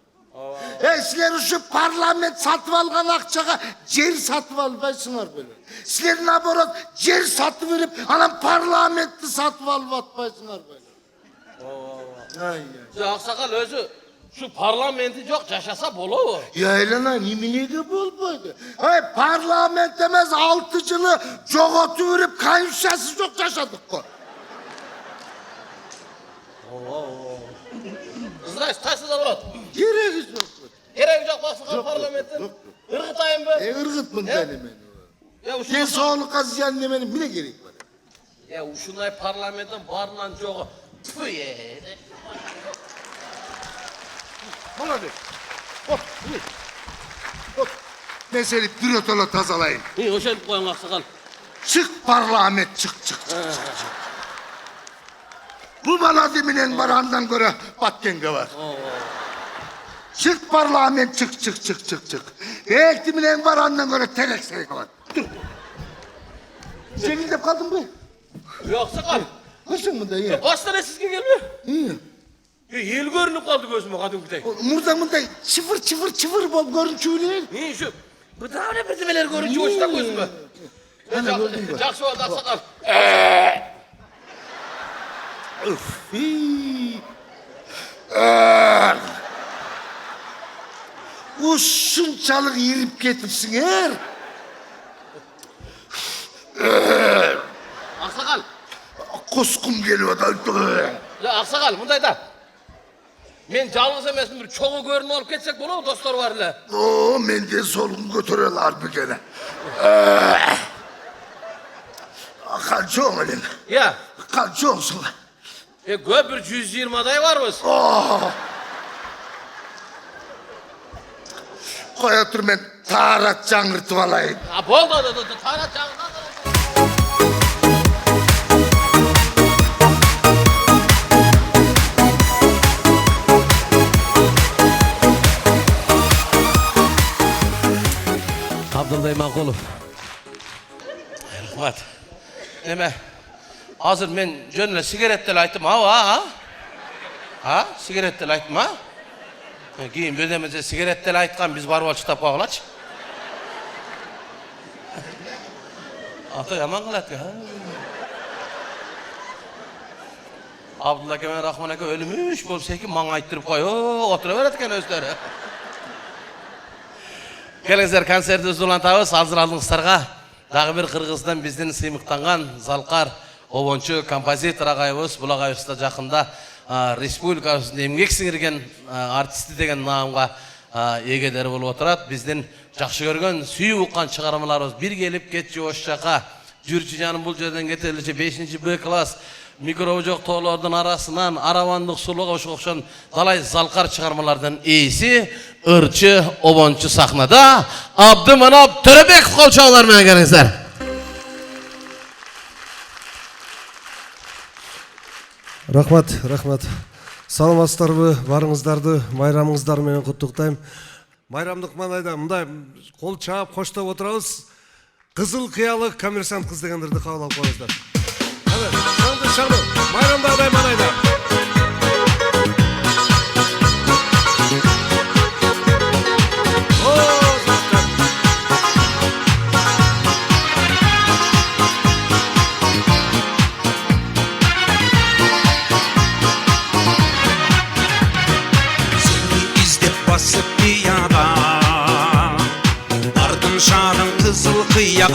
Сілер үші парламент сатып алған ақшаға жер сатып албайсыңар беле. Сілер наоборот жер сатып беріп, анан парламентті сатып алып атпайсыңар беле. Ақсақал өзі şu parlamenti жоқ жашаса болу. Яйлана неменеге болбайды? Парламент емес 6 жылы жоғотып беріп, қайыншасы жоқ жашадық қой. Знаешь, қайсы да болады? Керегі жоқ. Керегі жоқ басыға парламенттен? Үргітайын ба? Үргіт мұндай немен. Денсаулыққа зиян неменің біле керек бар. Ушундай парламенттен барынан жоғы. Молодец. Мен сені бюротола тазалайын. Ошеліп қойын ақсақал. Шық парламент, шық. Bu bana deminen var andan göre batkenge var. Çık parlament çık. Ektiminen var andan göre telek var. Dur. Senin de kaldın mı? Yoksa kal. Hırsın mı da iyi? Kaç tane sizge gelmiyor? İyi. Yel görünüp kaldı gözüme kadın gütey. Murda çıfır bol görünçüyle. İyi şu. Bu da ne bezemeler görünçü hoşta gözüme. Жақсы oldu ақсақал. Ушунчалык ирип кетипсиңер. Ақсақал. Кускум келип атат. Ақсақал, мындай да. Мен жалғыз емесін бір чоғы көрініп алып кетсек болу, достар бар әлі. Менде солғын көтерелер бігені. Қанша оңылен? Қанша оңсың? Көп бір 120-дай бармыз. Қоя тұр мен тарат жаңыртып алайын. Болды, тарат жаңыртып. Ағындай Мақұлов. Рахмат. Неме, азыр мен жөніне сигареттел айттым, сигареттел айттым, Кейін бөдемезе сигареттел айтқан біз барып алшықтап қағылачы. Атай аман қылады. Абдулла Kemal Рахман әке өліміш болып секен маң айттырып қой, отыра береді кен өздері. Келіңіздер концерті ұздылантауыз, алзыр алдыңыздарға дағы бір Қырғыздан бізден сыймықтанған залқар, обончу, композитор ағайыбыз, бұл ағайыбызда жақында республикасында емгек сіңірген артисті деген намға егедері болып отырады. Бізден жақшы көрген, сүйіп ұққан шығармаларымыз бір келіп кетші осы жаққа, жүрші жаным бұл жерден кетеліші 5-ші Б класс, микробы жоқ тоғылардың арасынан аравандық сұлуға оқшан талай залқар шығармалардан ейсі, ұрчы, обончы сахнада Абдыманап Төребек қолшаулармен келіңіздер. Рахмат. Саламатсыздарбы, барыңыздарды майрамыңыздармен құттықтаймын. Майрамдық маңайда мындай қол чаап қоштап отырабыз. Қызыл қиялы коммерсант қыз дегендерді қабыл алып қойыңыздар. Шаңды, майрамдағыдай маңайда. Basıp piyada Ardın şarın kızıl kıyağa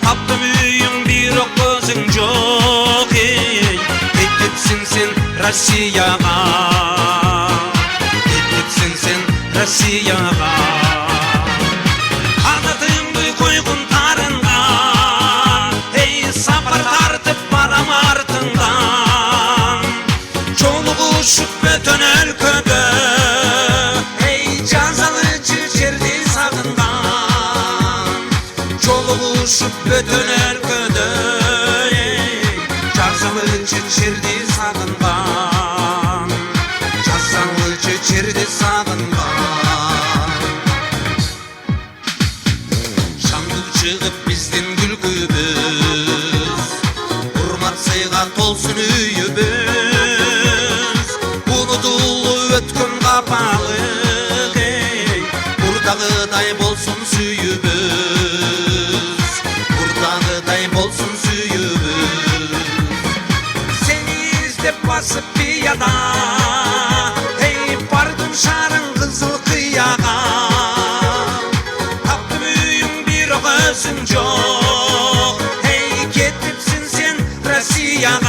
Taptım üyün bir ok gözün çok Gitipsin sen Rusya'ya Gitipsin sen Rusya'ya Anadığımdı koygun tarınga Ey safar tartıp baram ardından Çoluğu şüp bütün ülkede Ey cazalıcı çerdi sağından Çoluğu şüp bütün ülkede Ey cazalıcı çerdi sağından Cazalıcı çerdi sağından Şandık çıkıp bizden gülgübüz Hurmat sayığa tolsun üyübüz Ötkün kapalı Buradağıday bolsun süyübüz Buradağıday bolsun süyübüz Seni izlep basıp bir yada Hey bardım şarın kızıl kıyağa Taptım üyüm bir gözün çok Hey ketipsin sen Rusya'ya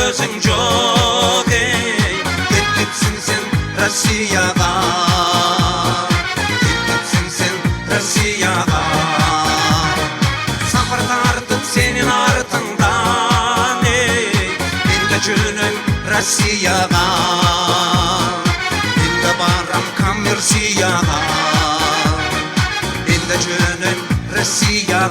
Gözün çok ey Gittipsin sen Rusya'ya Gittipsin sen Rusya'ya Safar tartıp senin ardından Ben de cönüm Rusya'ya Ben de baram kommersiya Ben de cönüm Rusya'ya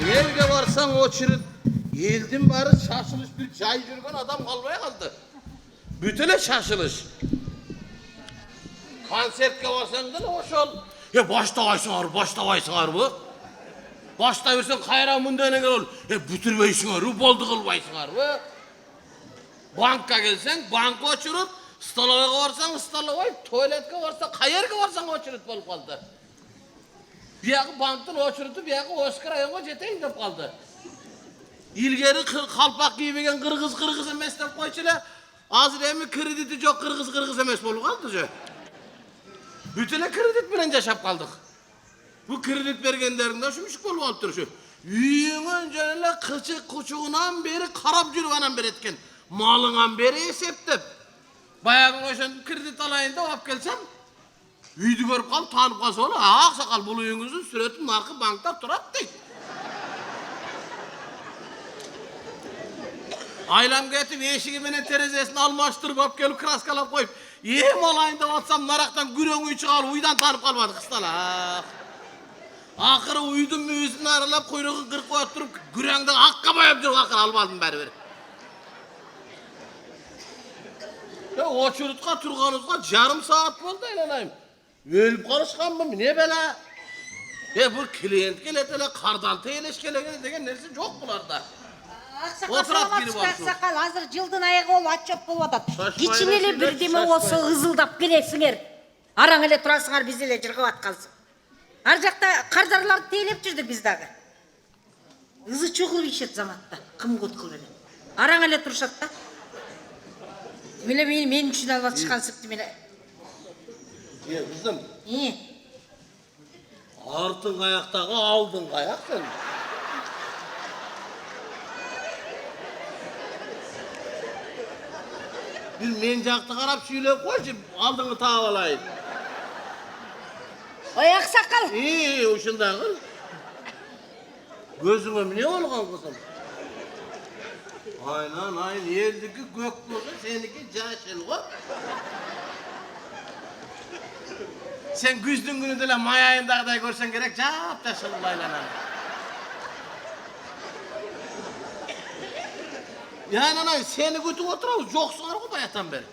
Елге барсаң очередь, елдің бары шашылыш бір жай жүрген адам қалмай қалды. Бүтілі шашылыш. Концертке барсаң да ошол, баштабайсыңар бұ. Баштай берсең қайра мындайнан ол. Бүтірбейсіңер, болды қылбайсыңар. Банкка келсең, банк очырып, столовойға барсаң, столовой, туалетке барсаң, қайерге барсаң очырып болып қалды. Бияғы банктың очырыты, бияғы Оскар районға жетейін деп қалды. Илгері қалпақ киебеген қырғыз емес деп қойшылы, азыр әмі кредиті жоқ қырғыз емес болып қалды жö. Бүтілі кредит бірін жашап қалдық. Бұл кредит бергендерінде шүмшік болып алып тұр жö. Үйіңін жөнелі қычығынан бері қарап жүріп анан береткен. Малыңан бері есептеп. Баяғын өшен кредит алайын да ап келсем, үйді көріп қалып танып қалса олы, ақсақал бұл үйіңіздің сүретін нарқы банкта тұрады дейді. Айлам кетіп, ешігі менен терезесін алмаштырып ап келіп краскалап қойып, ем алайын да батсам, нарақтан күрең үй шығалып, үйдан танып қалмады қысталақ. Ақыры үйдің мүйізін аралап, құйрығын қырып қойып тұрып, күреңді аққа бояп жүріп ақыры албадым бәрі бері. Очырытқа тұрғанызға жарым саат болды айланайым. Өліп қалышқан бұл, не бәлі? Бұл клиент келетелі, қардан тейелеш келеген деген нәрсе жоқ бұларда. Ақсақал, азыр жылдың аяғы ол атчоп болып атады. Кичинелі бірдеме осы ызылдап келесіңер. Араң әле тұрасыңар, біз әле жырғып атқалсың. Ар жақта қарзарларды тейлеп жүрді біздағы. Ызы чоғылып ешет заматта, қым қот қыл әле. Араң әле тұршат та. Мені мен үшін алып шыққан сыпты мені. Қызым. Артың аяқтағы алдың аяқ сен. Bir men жақты қарап сөйлеп қойшы, алдыңғы тағып алайын. Ой, ақсақал. Ошында қыл. Көзіңе не олған қызым? Aynen, елдікі көк болса, сенікі жашын ғой. Сен күздің күні ділі май айындағыдай көрсен керек, жапта шылбайланан. Aynen, сені көтіп отырау, жоқсыңар ғой баяттан бері.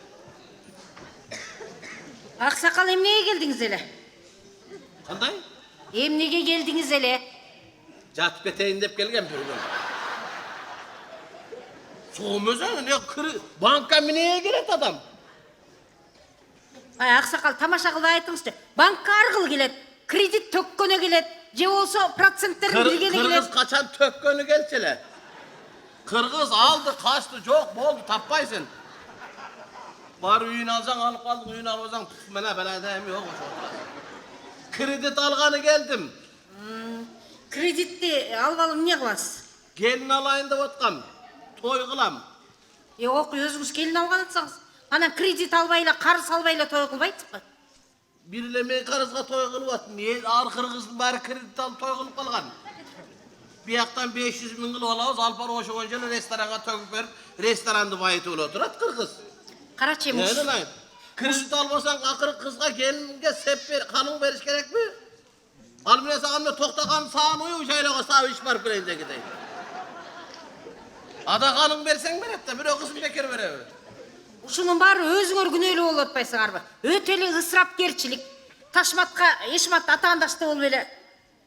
Ақсақал, емнеге келдіңіз әлі? Қандай? Емнеге келдіңіз әлі? Жатып кетейін деп келген бір күн. Соғым өзің, банкка мінеге келет адам. Ақсақал, тамаша қылды айтыңызшы. Банкка арғыл келет, кредит төккөне келет, же осы проценттерін білгені келет. Қырғыз қачан төккөні келчелі? Қырғыз алды, қашты, жоқ, болды, таппайсың. Бар үйін алсаң, алып қалдың, үйін алып алсаң, міне бәләді әмі жоқ. Кредит алғаны келдім. Кредитті алғалым не қыласыз? Келін алайын деп отқам. Той қылам. Оқы өзіңіз келін алған атсаңыз. Ана кредит албайла, қарыз албайла той қылбайдық па? Бірле мен қарызға той қылып аттым. Ар қырғыздың бәрі кредит алып той қылып қалған. Бияқтан 500 мың қылып алауыз, алпар ошы 10 жылы ресторанға төгіп беріп, ресторанды байытып отырады қырғыз. Қарачы еміз. Кредит албасаң, ақыры қызға келінге сеп бер, қаның беріш керек бі? Ал міне саған тоқтаған саған ойы жайлауға сау іш барып келейін де кетейін. Ада қалың берсең берет та, бір оқысын бекер бере. Ушунун бары өзүңөр күнөөлүү болуп атпайсыңарбы? Өтөлү ысырапкерчилик, ташматка эшмат атаандашты болуп эле.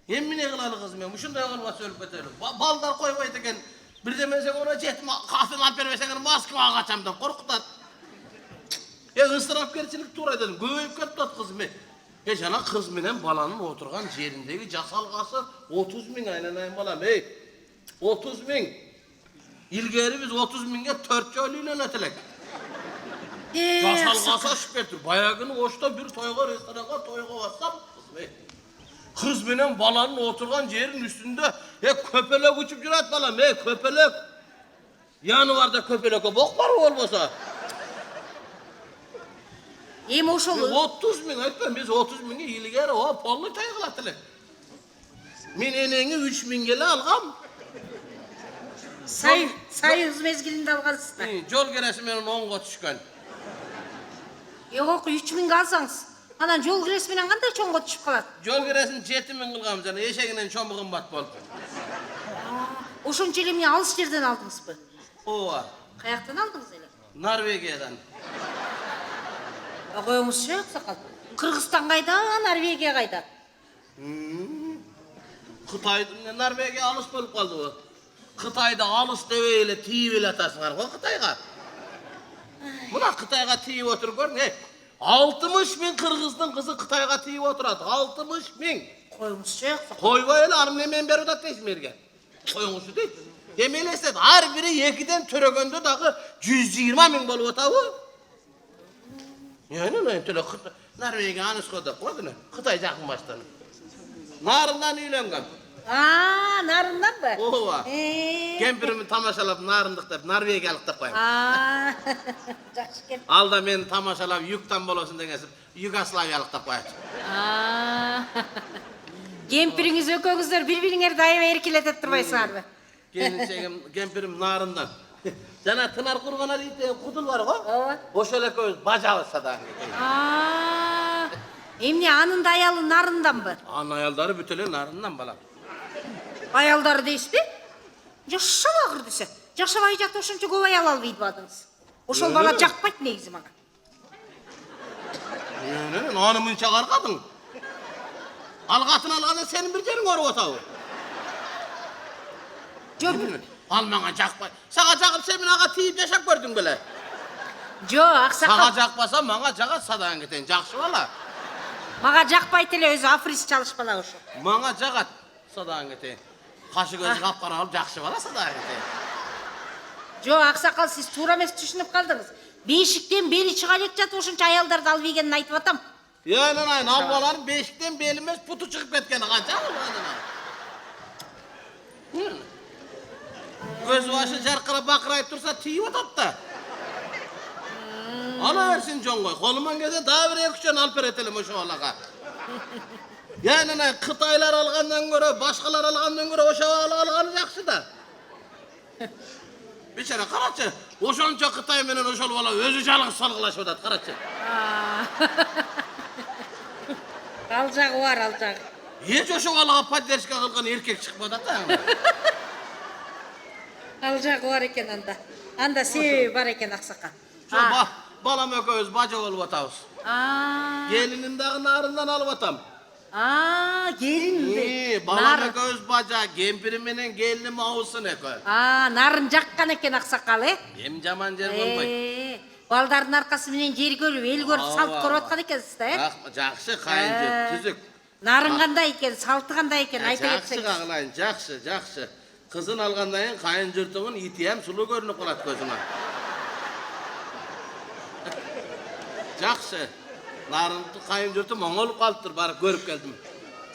Эмне кылалы кызым мен, ушундай кылбаса өлүп кетели. Балдар койбойт экен. Бирдеме сен ona жетим кафе алып бербесең, Москвага качам деп коркутат. Ысырапкерчилик туура дедим. Көбөйүп кетти кызым мен. Жана кыз менен баланын отурган жериндеги жасалгасы 30 000 айланайын балам. 30 000. İlgeri biz 30 000'e 4 jolly үйленет элек. Жасалгасы ашып кетти. Баягыны ошто бир тойго, ресторанга тойго барсам, кыз менен баланын отурган жерин үстүндө көпөлөк учуп жүрөт балам. Көпөлөк. Январда көпөлөккө бок бар болбосо. Ошол 30 000 айтпам, биз 30 000'e илгери полный той кылат элек. Мен энеңи 3 000 эле алгам. Сайыз мезгилинде алгансыз да. Жол кереси менен 10га түшкөн. Жок, 3 000 алсаңыз. Анан жол кереси менен кандай чоңго түшүп калат? Жол кересин 7 000 кылгам жана эшегинен чоңу кымбат болду. Ошончо эле эмне алыс жерден алдыңызбы? Ооба. Каяктан алдыңыз эле? Норвегиядан. Коюңузчу, аксакал. Кыргызстан кайда, Норвегия кайда? Қытайдың Норвегия алыс болып қалды ғой. Қытайда алыс деп тиіп атасыңар ғой Қытайға. Мына Қытайға тиіп отыр көрің. 60 мың қырғыздың қызы Қытайға тиіп отырады. 60 мың. Қойыңыз жоқ. Қойбай елі арымнен мен бері ұдат дейсің мерге. Қойыңызшы дейді. Демелеседі, ар бірі 2-ден түрегенді дағы 120 мың болып отауы. Yani töle Norvegiya anış kodak koydun. Xitay жақын baştan. Narından үйленген. Narından mı? Ova. Kempirimi tamaşalap narındık dep Norvegiyalik dep koyayım. Жақсы кеп. Alda meni tamaşalap yükten bolasın degesip Yugoslaviyalik dep koyayım. Kempiriңiz өкөңүздөр бири-бириңерди аябай эркелетип турбайсыңарбы? Kempirim narından. Jana Tınar Kurban'a deydi, kudul var o. Ошол экөөбүз бажабыз садаң. Эмне анын да аялы нарынданбы? Анын аялдары бүт эле нарындан балам. Аялдары дейсизби? Жашабагыр десе. Жашабай жатып ошончо көп аял албайт бадыңыз. Ошол бала жакпайт негизи мага. Аны мынча каргадың. Алгатын алганда сенин бир жериң ооруп атабы? Жок. Al bana jakpay. Sağa jakıp sen ağa tiyip yaşap gördün böyle. Жок, аксакал. Sağa jakpasa manga jagat sadan keten. Jakşı bala. Мага жакпайт эле өзү африс чалышпала ошо. Manga jagat sadan keten. Kaşı gözü kapkara alıp jakşı bala sadan keten. Жок, аксакал, сиз туура эмес түшүнүп калдыңыз. Бешиктен бели чыга элек жатып ошончо аялдарды алып ийгенин айтып атам. Aynen albaların beşikten beli emес putu çıkıp ketkeni kanca. Göz başı jarkırıp bakırayıp tursa tiyip atat da. Alıversin Jongoy. Koluman geze daha bir ekşen alıp eretelim oşu olaga. Yani Kıtaylar algandan göre, başkalar algandan göre oşu alganı jakşı da. Bir kere karaçı. Oşonça Kıtay menen oşol bala özü жалгыз salgılaşıp atat karaçı. Алжагы бар, алжагы. Hiç oşu balaga поддержка kılgan erkek çıkmadı da. Алжагы бар экен анда. Анда себеби бар экен аксакал. Şu balam ököz bacı olup atabız. Gelinin dağın narından alıp atam. Gelin. Balam ököz baca, gempirim menen gelinim avusun ököz. Нарын жаккан экен аксакал, Em jaman jer bolbay. Балдардын аркасы менен жер көрүп, эл көрүп салт көрүп аткан экенсиз да, Жақсы, кайын жер, түзүк. Нарын кандай экен, салты кандай экен айта Жақсы кетсеңиз. кагылайын, жақсы. Kızın algandan kayın jurtumun itiyem sulu görünüp kalat gözüme. Жақсы. Narıntı kayın jurtum oңolup kalıptır, barıp görüp geldim.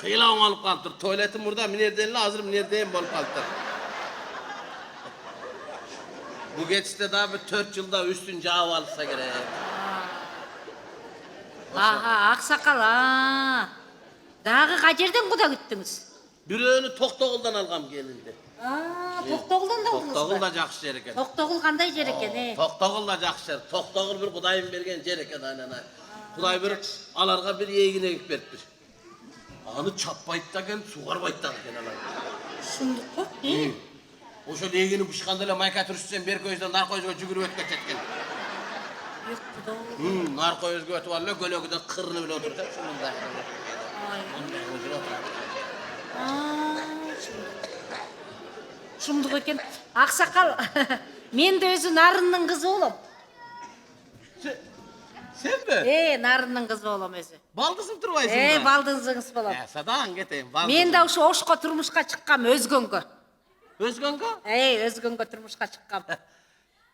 Kıyla oңolup kalıptır. Tuvaletim burada minerdenli hazır minerdeyin bolup kalıptır. Bu geçişte daha bir 4 yılda üstün cevap alsa gerek. Аксакал, дагы кажерден куда күттүңүз? Бирөөнү Токтогулдан алгам келинди. Токтогулдан да алдыңыз Токтогул ба? да жакшы жер экен. Токтогул кандай жер экен, Токтогул да жакшы жер. Токтогул бир Кудайым берген жер экен айнан. Кудай бир аларга бир эгин эгип бериптир. Аны чаппайт да экен, сугарбайт да экен алар. Шундукпу? Ошол эгини бушканда эле майка түрүшсөм бер көздөн нар көзгө жүгүрүп өтүп кетет экен. Нар көзгө өтүп алып көлөгүдө кырынып эле отурат, шундай. Шумдук экен. Аксакал, мен да өзү нарынның кызы болом. Сенби? Нарынның кызы болом өзү. Балдызың турбайсың? Балдызыңыз болом. Садаң кетейин, балдызың. Мен да ушу Ошко турмушка чыккам өзгөнгө. Өзгөнгө? Өзгөнгө турмушка чыккам.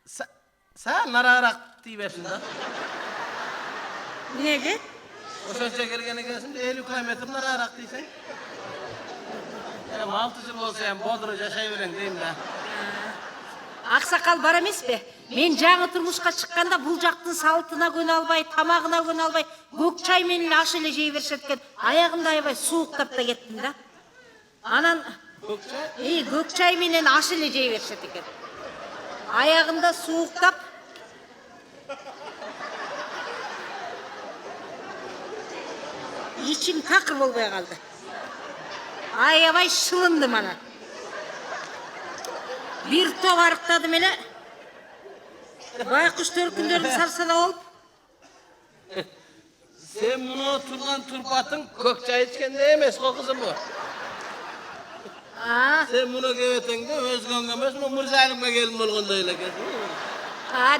Sen nararak tiybersin da. Неге? Ошончо келген экенсиң да 50 километр nararak тийсең. 6 жыл болсо эми бодур жашай берең дейм да. Аксакал бар эмеспи? Мен жаңы турмушка чыкканда бул жактын салтына көнө албай, тамагына көнө албай, көк чай менен аш эле жей беришет экен. Аягымда аябай сууктап да кеттим да. Анан көк чай менен аш эле жей беришет экен. Аягымда сууктап ичим такыр болбой калды. Аябай шылындым анан. Бир топ арыктадым эле. Байкуш төркүндөрүн сарсала болуп. Sen bunu turgan turpatın kök çay içkende emez ko kızım bu. Sen bunu gevetende özgönge emes, bu Mırzaylımga gelin bolgonday эле экенсиң.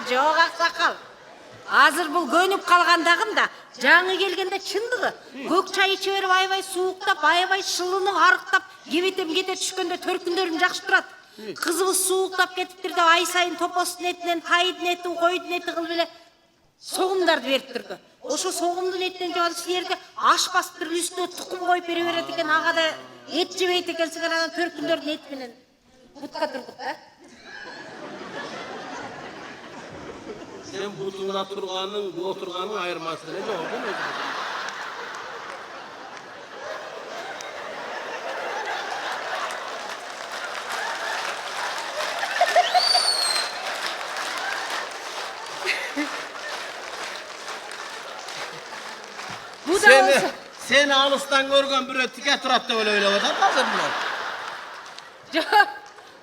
Жок аксакал. Азыр бул көнүп калгандагым да, жаңы келгенде чындыгы. Көк чай ичип берип аябай сууктап, аябай шылынып, арыктап, кебетем кете түшкөндө төркүндөрүм жакшы турат. Кызыбыз сууктап кетиптир деп ай сайын топостун этинен, тайдын эти, койдун эти кылып эле согумдарды бериптирди. Ошо согумдун этинен жеп алып силерге аш басып туруп үстүнө тукум коюп бере берет экен, ага да эт жебейт экенсиңер, анан төркүндөрдүн эти менен бутка турдук да. Sen butuna turganın, oturganın ayırması ne oldu ne? Seni alıstan görgen bir tike turat da öyle adam hazır mı?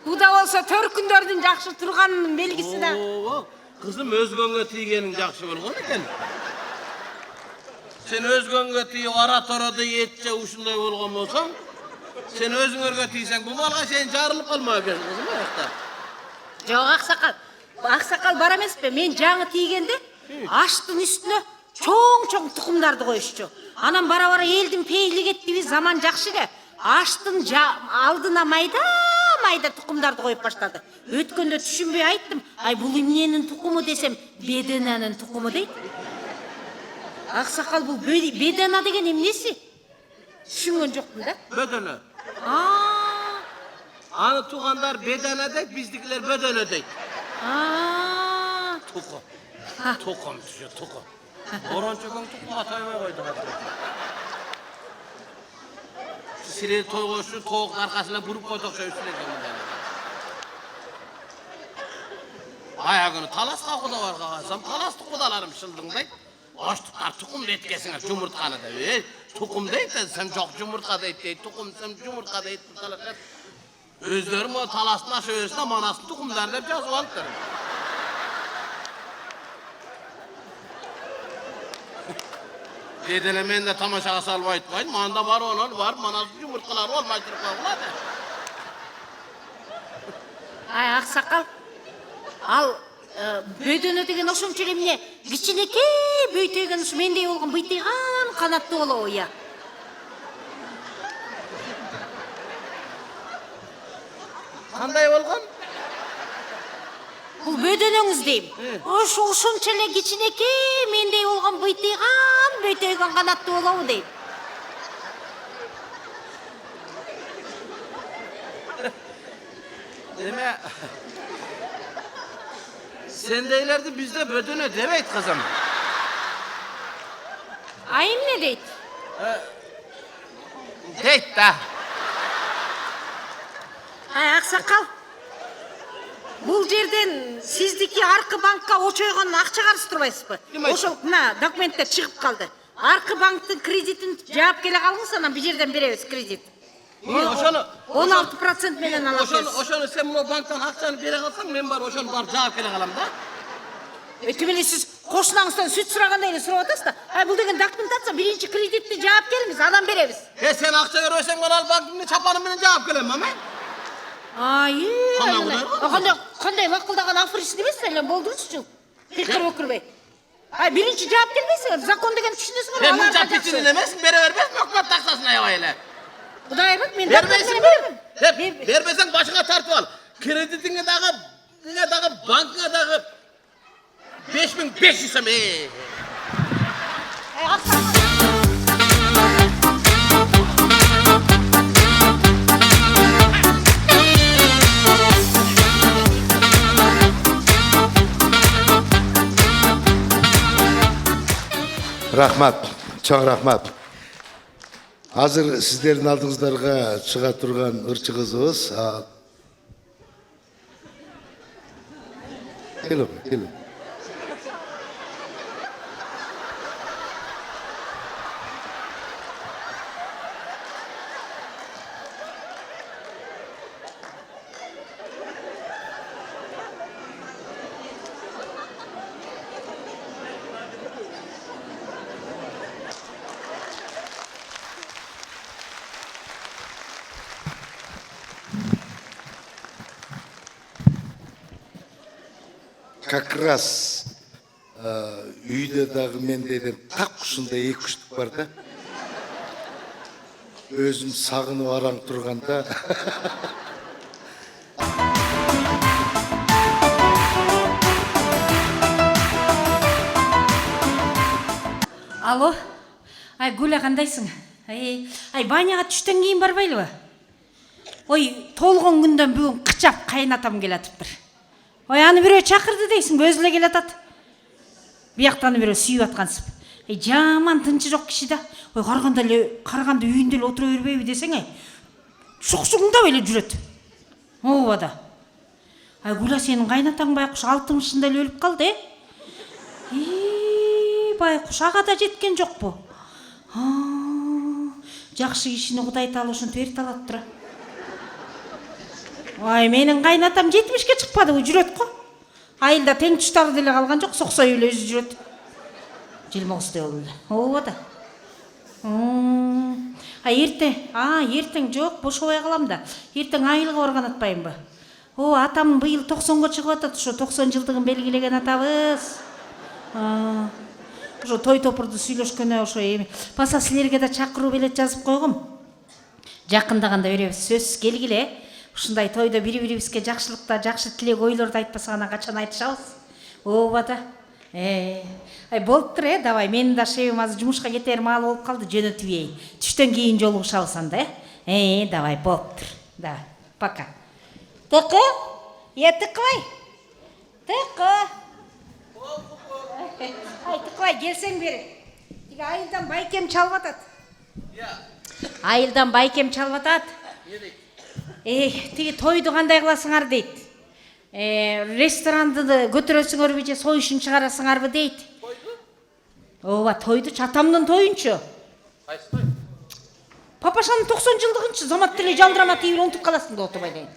Bu da olsa törkündördün jakşı turganının belgisi de. Kızım özgönge tiygenin jakşı bolgon eken. Sen özgönge tiyi oratorada yetçe uşunday bolgon bolsaň, sen özüňerge tiysen bu malga sen jarılıp kalma eken kızım ayakta. Jok aksakal. Aksakal bar emespi? Men жаңы тийгенде аштын üstüne çoň tukumdарды koyuşçu. Anam bara eldin peyli kettibi zaman jakşı ke. Aштын алдына майда tukumdарды koyup başladı. Ötkönde düşünbey ayttım. Ay bul emnenin tukumu desem, bedenanın tukumu deyt. Aksakal bu bedena degen emnesi? Düşüngön jokmун da. Bedene. Anı tuğanlar bedene deyt, bizdikiler bedene deyt. Tuku. Tukum düşüyor, tuku. Orançokan tuku ataymay koydu. Sireli toy koşu, toğuk arkasına vurup koyduk şöyle üstüne gelin. Ayağını talas kakıda var kakasam, talas tukudalarım şıldın deyt. Açtıklar tukum etkesine cumurtkanı da. Tukum deyt de sen çok cumurtka deyt, tukum sen cumurtka deyt. Özlerim o talasına şöylesine manasını tukumlarını hep yazıp alıptırım. Dedele men de tamaşaga salып aytpayın, manda var onun var, manasını cumurtkalar olmaytırıp kaldı. Ay aksakal, al böydönө деген ошончо эле эмне кичинекей бөйтөйгөн ушу мендей болгон быйтыйган канаттуу болобу я. Кандай болгон? Бул бөдөнөңүз дейм. Ошончо эле кичинекей мендей болгон быйтыйган бөйтөйгөн канаттуу болобу дейм. Deme. Sendeylerdi bizde bödöne demeyt kızım. Ayım ne deyt? Deyt da. Ay aksakal. Бул жерден сиздики аркы банкка очойгон акча карыз турбайсызбы? Ошол мына документтер чыгып калды. Аркы банктын кредитин жаап келе калыңыз, анан бул жерден беребиз кредит. 16% менен алабыз. Ошону sen bu banktan akçanı bere kalsan men bar ошону бар жаап келе калам да. Өтүмеле сиз кошунаңыздан сүт сурагандай эле сурап атасыз да. Ай бул деген документация биринчи кредитти жаап келиңиз, анан беребиз. Sen акча бербесең мен ал банктын чапаны менен жаап келем, ама. Ай, кандай макулдаган аферист эмессиз эле болдуңузчу. Текер өкүрбөй. Ай биринчи жаап келбейсиңер, закон деген түшүнөсүңөр. Sen bu жапитин эмесиң, бере бербесиң, өкмөт таксасын аябай эле. Кудай бак, мен бербейсиң. Бербесең башыңа тартып ал. Кредитиңе дагы банкыңа дагы 5500 сом. Рахмат, чоң рахмат. Азыр сиздердин алдыңыздарга чыга турган ырчы кызыбыз. Келin. как раз үйде дағы мендейден қақ ұшында екі үштік бар да. Өзім сағынып араң тұрғанда. Алло, Гүлі қандайсың? Баняға түштен кейін барбайлы ба? Толған күнден бүгін қычап қайнатам келатыптыр. Аны біреу шақырды дейсің, өзіле келатады. Бияқтаны біреу сүйіп атқансып. Жаман тынчы жоқ кіші да. Қарғанды үйінде отыра өрбейбі десең, шұқ-шұғыңда өйле жүреді. Оғада. Гүлі сенің қайнатаң байқұш 60-шында өліп қалды, байқұш ағада жеткен жоқ бұл. Жақшы кешіні құдай талы үшін төрт алады тұра. Менің қайнатам 70-ке шықпады, жүреді қо. Айылда тең тұштары деле қалған жоқ, соқса өлі өзі жүреді. Желмоғысты олды. Оғада. Ертең жоқ, бош оя қаламда. Ертең айылға орған атпайым ба. Атам бұйыл 90-ға шығып атады, 90 жылдығын белгілеген атабыз. Той топырды сүйлөшкөнө ошо эми баса силерге да чакыруу белет жазып койгом. Жакындаганда беребиз сөз келгиле. Ушундай тойдо бири-бирибизге жакшылыкта, жакшы тилек ойлорду айтпаса гана качан айтышабыз. Ообада. Болуптур, давай менин да шебим азыр жумушка кетер маал болуп калды, жөнөтүп ийин. Түштөн кийин жолугушабыз анда, давай болуптур. Давай. Пока. Тыкы? Тыкыбай. Тыкы. Тықылай, келсең бері. Айылдан байкем чалбатат. Айылдан байкем чалбатат. Тиги тойду қандай қыласыңар дейт. Ресторанды көтөрөсүңөр же сойышын чыгарасыңарбы дейт. Тойду чатамдын тойунчу. Папашанын 90 жылдыгынчы замат деле жалдырама тийип унутуп каласың да отурбай дейт.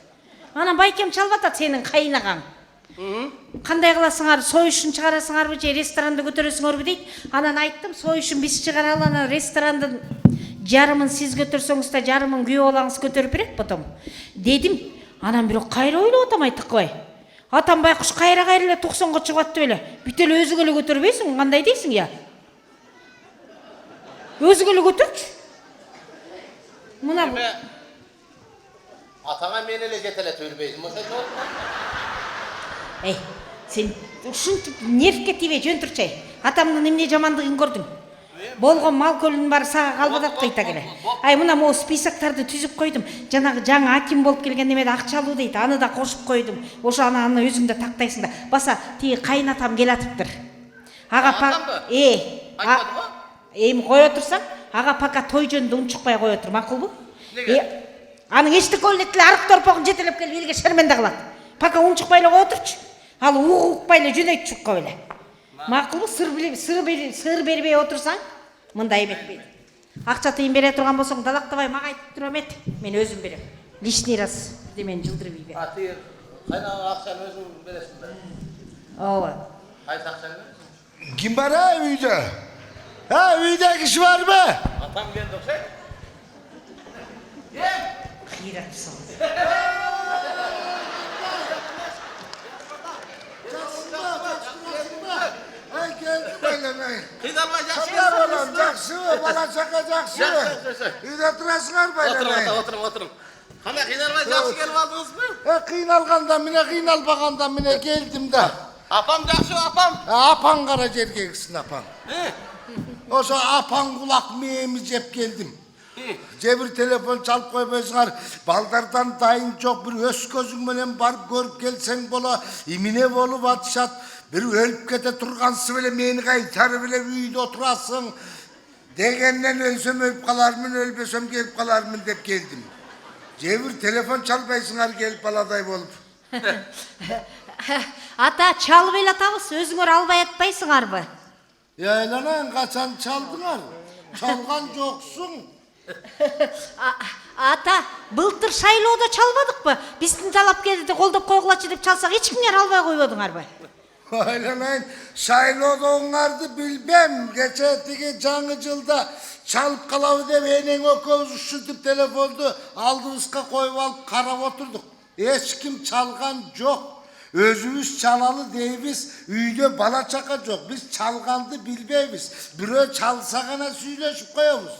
Анан байкем чалбатат сенин кайнаган. Қандай қыласыңар, сойышын чыгарасыңарбы же ресторанды көтөрөсүңөрбү дейт. Анан айттым, сойышын биз чыгаралы, анан ресторандын жарымын сиз көтөрсөңүз да жарымын күйөө балаңыз көтөрүп берет потом. Дедим, анан бирок кайра ойлоп атам айтыкбай. Атам байкуш кайра эле 90-га чыгып атты беле. Бүт эле өзүң эле көтөрбөйсүң, кандай дейсиң я? Өзүң эле көтөрчү. Мына атаңа мен эле жете эле төлбөйдүм, ошо. Сен ушинтип нервке тийбей жөн турчай. Атамдын эмне жамандыгын көрдүң. Болгон мал көлүнүн баары сага калбадат кайта келе. Мына могу списоктарды түзүп койдум. Жанагы жаңы аким болуп келген немеде акча алуу дейт. Аны да кошуп койдум. Ошо аны өзүң да тактайсың да. Баса тиги кайнатам келатыптыр. Ага эми кое турсаң, ага пока той жөнүндө унчукпай кое тур, макулбу? Анын эчтеке ойлойт эле арык торпогун жетелеп келип элге шерменде кылат. Пока унчукпай эле кое турчу. Ал угукпай эле жөнөйт чукка эле. Макулбу? Сыр бербей отурсаң, мындай эметпейт. Акча тыйын бере турган болсоң, далактабай мага айтып тура эмет. Мен өзүм берем. Лишний раз демени жылдырып ийбе. Тыйын кайнаган акчаны өзүң бересиң да. Ооба. Кайсы акчаны бересиң? Kim var үйдө? Үйдө киши барбы? Атам келди окшойт. Кыйрат сон. Кыйналбай жакшы. Жакшы, бала чака жакшы. Үйдө турасыңар байланай. Отурум. Кандай кыйналбай жакшы келип алдыңызбы? Кыйналганда мine кыйналбаганда мine келдим да. Апам жакшы, апам. Апаң кара жерге кирсин апаң. Ошо апаң кулак мээми жеп келдим. Же бир телефон чалып койбойсуңар, балдардан дайын жок, бир өз көзүң менен барып көрүп келсең боло, эмне болуп атышат, бир өлүп кете тургансы беле мени кайтарып эле үйдө отурасың дегенден өлсөм өлүп калармын, өлбөсөм келип калармын деп келдим. Же бир телефон чалбайсыңар келип баладай болуп. Ата, чалып эле атабыз, өзүңөр албай атпайсыңарбы? Айланан качан чалдыңар? Чалган жоксуң. Ата, былтыр шайлоодо чалбадыкпы? Биздин талап келди, колдоп койгулачы деп чалсак, эч кимдер албай койбодуңарбы? Айланайын, шайлоодоңарды билбем. Кече тиги жаңы жылда чалып калабы деп энең экөөбүз ушинтип телефонду алдыбызга коюп алып карап отурдук. Эч ким чалган жок. Özümüz çalalı deyimiz, üyde bala çaka yok. Biz çalgandı bilmeyimiz. Biro çalsa gana söyleşip koyamız.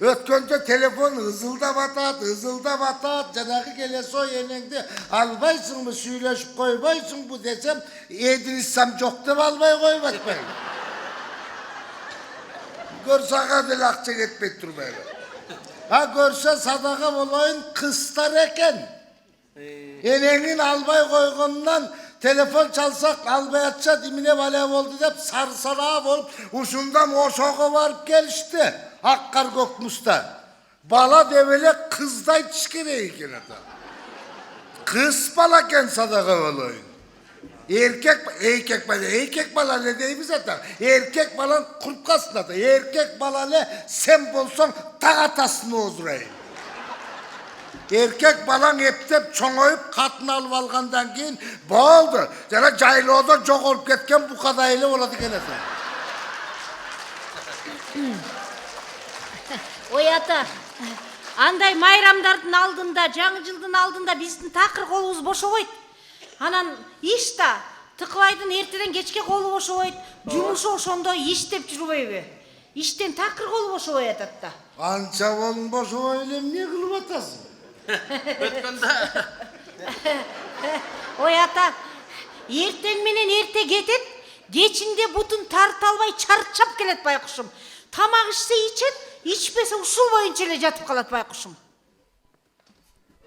Ötkönde telefon hızılda batat, canakı gelesi o yenende albaysın mı söyleşip koybaysın bu desem, edinirsem çok da almayı koymak ben. Görse kadar akçak etmek durmayla. Ha görse sadaka olayın kıstar eken. Enenin albay koygundan telefon çalsak albay atça dimine valev oldu deyip sarsalağı olup uçundan o şoku varıp gelişti. Hakkar kokmuşta. Bala devele kızday çıkırıyor da. Kız balaken sadaka olayın. Erkek bala ne deyimiz zaten. Erkek balan kurpkasına da. Erkek bala ne sen bolsan tağatasını ozdurayım. Erkek balan hep çoğuyup katını alıp algandan keyin boğuldu. Jana jayloğda çok olup ketken bu kadarıyla oladı gene. Oy ata, андай майрамдардын алдында, жаңы жылдын алдында биздин такыр колубуз бошобойт. Анан иш да тыкыбайдын эртеден кечке колу бошобойт, жумушу ошондой иштеп жүрбөйбү? Иштен такыр колу бошобой атат да. Анча болун бошобой эле эмне кылып атасың? Ой ата, эртең менен эрте кетет, кечинде бутун тарта албай чарчап келет байкушум. Тамак ичсе ичет, ичпесе ушул боюнча эле жатып калат байкушум.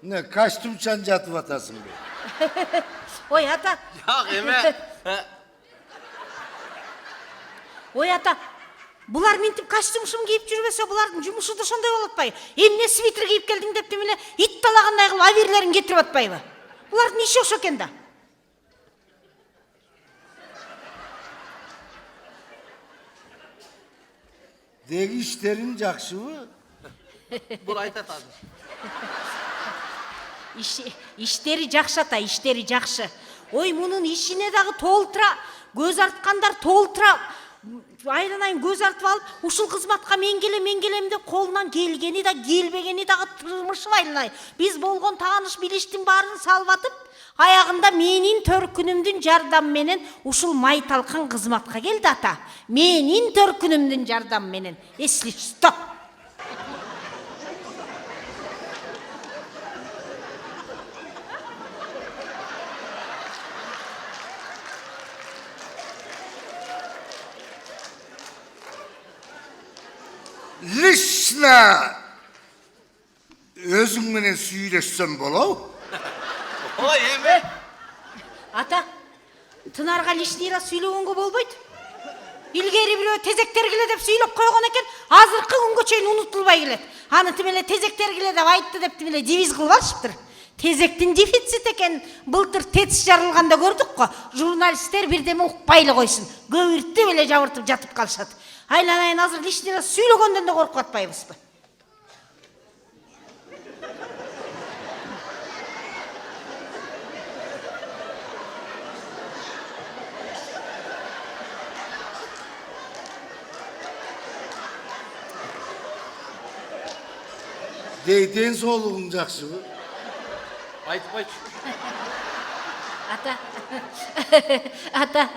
Ne kaçtımçan jatıp atasın be. Ой ата. Жок эме. Ой ата, булар минтип костюм кийип жүрбөсө булардын жумушу да ошондой болуп атпайбы? Эмне свитер кийип келдиң деп эле ит талагандай кылып авирлерин кетирип атпайбы? Булардын иши ошо экен да. Degi işlerin jakşыбы? Бул айтат азыр. Иштери жакшы ата, иштери жакшы. Ой, мунун ишине дагы толтура, көз арткандар толтура, айланайын көз артып алып, ушул кызматка мен келем деп колунан келгени да, келбегени дагы тырмышып айланайын. Биз болгон тааныш билиштин баарын салбатып, аягында менин төркүнүмдүн жардам менен ушул майталкан кызматка келди ата. Менин төркүнүмдүн жардам менен. Эсли, стоп. Lişna! Özün menen süйлөшсөм болобу? Ой, эме. Ата, Тынарга лишний раз сүйлөгөнгө болбойт. Илгери бирөө тезектер келе деп сүйлөп койгон экен, азыркы күнгө чейин унутулбай келет. Аны тим эле тезектер келе деп айтты деп тим эле девиз кылып алышыптыр. Тезектин дефицит экен былтыр ТЭЦ жарылганда көрдүк го. Журналисттер бирдеме укпай эле койсун. Көбүртүп эле жабыртып жатып калышат. Айланайын азыр лишний раз сүйлөгөндөн да коркуп атпайбызбы? Deyden soğuluğun jakşыбы? Айтып койчу. Ата,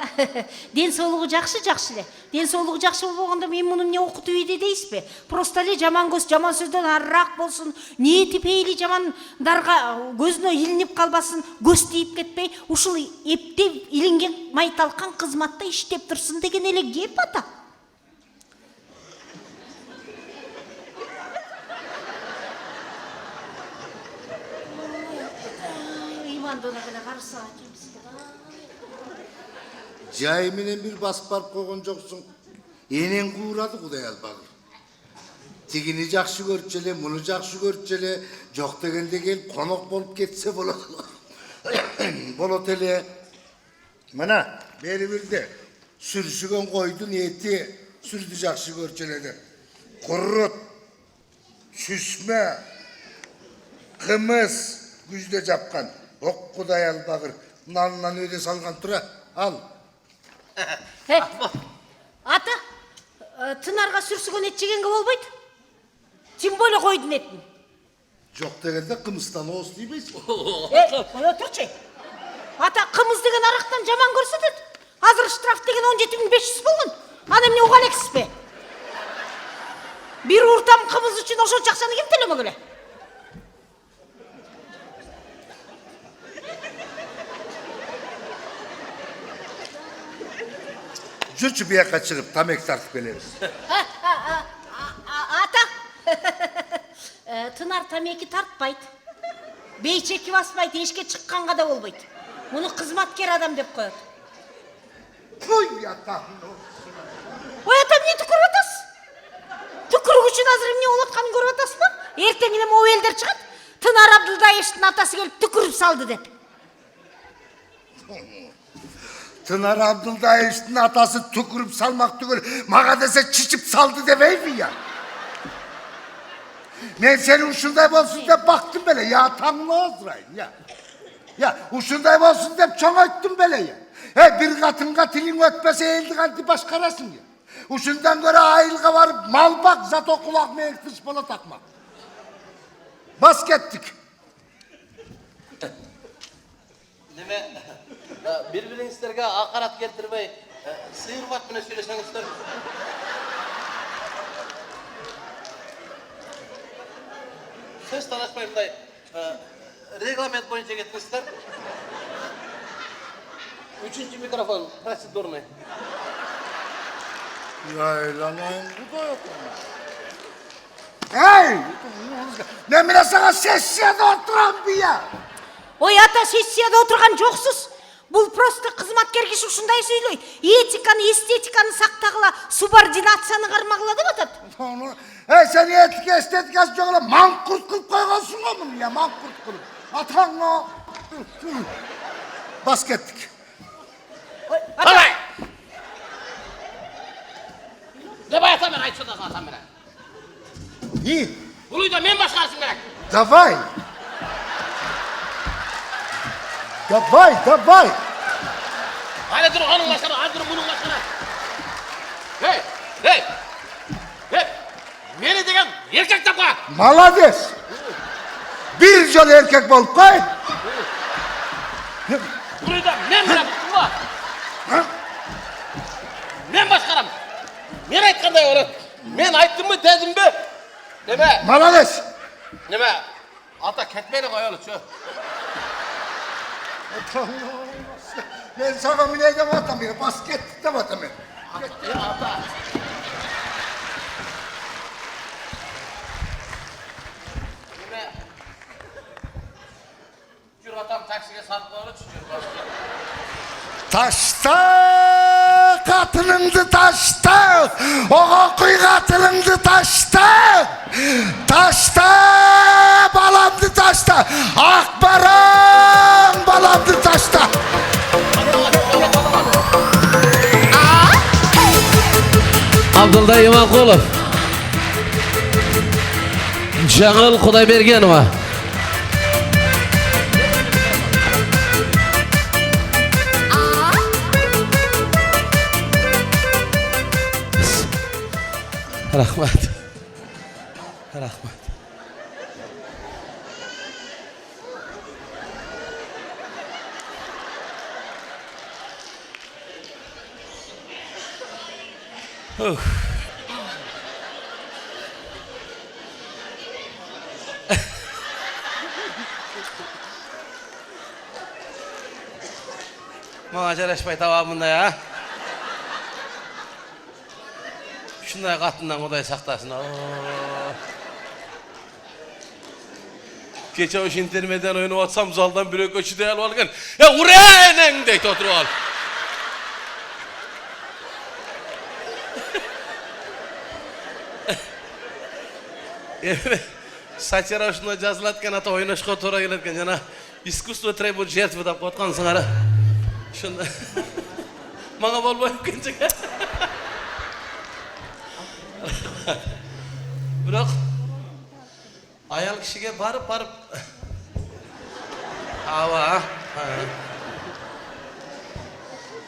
ден соолугу жакшы эле. Ден соолугу жакшы болбогондо мен муну эмне окутуп ийди дейсизби? Просто эле жаман көз жаман сөздөн арыраак болсун, ниети пейили жамандарга көзүнө илинип калбасын, көз тийип кетпей, ушул эптеп илинген майталкан кызматта иштеп турсун деген эле кеп ата. Jay menен bir basıp barıp koygon joksun. Enen kuuradı Kuday albagır. Tigini jakşı görüp ele, munu jakşı görüp ele, jok degende gelip konok bolup ketse bolot. Bolot ele. Mana beri bildi. Sürüşügen koydun eti, sürdü jakşı görüp eledi. Kurut, süsme, kımız, güzde japkan. Ok Kuday albagır. Nandan öde salgan tura, al. Ата, Тынарга сүрсүгөн эт жегенге болбойт. Тим более койдун этин. Жок дегенде кымыстан оос дейбиз. Кое турчу. ата қымыз деген арақтан жаман көрсетеді. Азыр штраф деген 17.500 болған. Ана эмне уга элексиз бе? Бир уртам қымыз үчүн ошо акчаны ким төлөмөк эле? Жүрчү бияққа шығып тамек тартып келеміз. Ата, Тынар тамеки тартпайды. Бейчеки баспайды, ешке шыққанға да болбайды. Мұны қызматкер адам деп қояды. Той ата. Ой, ата, не түкіріп атасыз? Түкірік үшін азыр не ол атқанын көріп атасыз ба? Ертеңіне о елдер шығады. Тынар Абдылдаевтың атасы келіп түкіріп салды деп. Тынар Абдылдаевтың атасы түкіріп салмақ түгіл, маға десе чичіп салды демеймі я? Мен сені ушундай болсын деп бақтым беле, я таңны азырайын, я. Я, ушундай болсын деп чоң айттым беле, я. Bir қатынға тілің өтпесе елді қанты башқарасың, я. Ушундан көрі айылға барып мал бақ, зато құлақ мен тыш бола тақмақ. Бас кеттік. Неме, bir-biringizlerге ақарат келтірмей, сый ұрбат міне сөйлесеңіздер. Сөз талашпаймдай, регламент бойынша кеттіңіздер. Üçüncü mikrofon, процедурный. Yaylanayım, bu da yok. Hey! Ne mine sana sessiyada oturan bir ya. Ой, ата, сессияда отырған жоқсыз. Бұл просто қызматкер киши ушундай сөйлөйт. Этиканы, эстетиканы сактагыла, субординацияны кармагыла деп атат. Sen etike estetikası жоғыла манқұрт қылып қойғансың ғой мұны, я манқұрт қылып. Атаңа. Бас кеттік. Қалай! Ne bayata ben aytшы odasына atan менен. Не? Бұл үйді мен басқарсың керек. Давай. Давай, давай. Hadi dur onun başkanı, hadi dur bunun başkanı. Hey, hey. Hey. Meni degen erkek tapka. Malades. Bir jol erkek bolup koy. Burayda men bilen var. Men başkanım. Men aytkanday olur. Men ayttım mı dedim mi? Neme? Malades. Neme? Ata ketmeyini koyalı çö. Ben sana mineyde batamıyorum. Bas gittik de batamıyorum. Ata. Neme? Jür atam taksiye satıp olur çünkü. Taşta katılındı taşta. Oğa kuy katılındı taşta. Taşta balandı taşta. Akbaran balandı taşta. Abdulday Imanqulov, Жаңыл Құдайбергенова. Rahmat. Rahmat. Мага жарашпай табамында я. Шундай қатыннан Құдай сақтасын. Кече уш интермеден ойнап атсам, залдан бирөө көчүдө алып алган. Уренең дейт отуруп алып. Сатира ушундай жазылат экен, ата ойношко туура келет экен. Жана искусство требует жертвы деп коткансыңар. Шундай. Мага болбой экен. Бирок аял кишиге барып аба.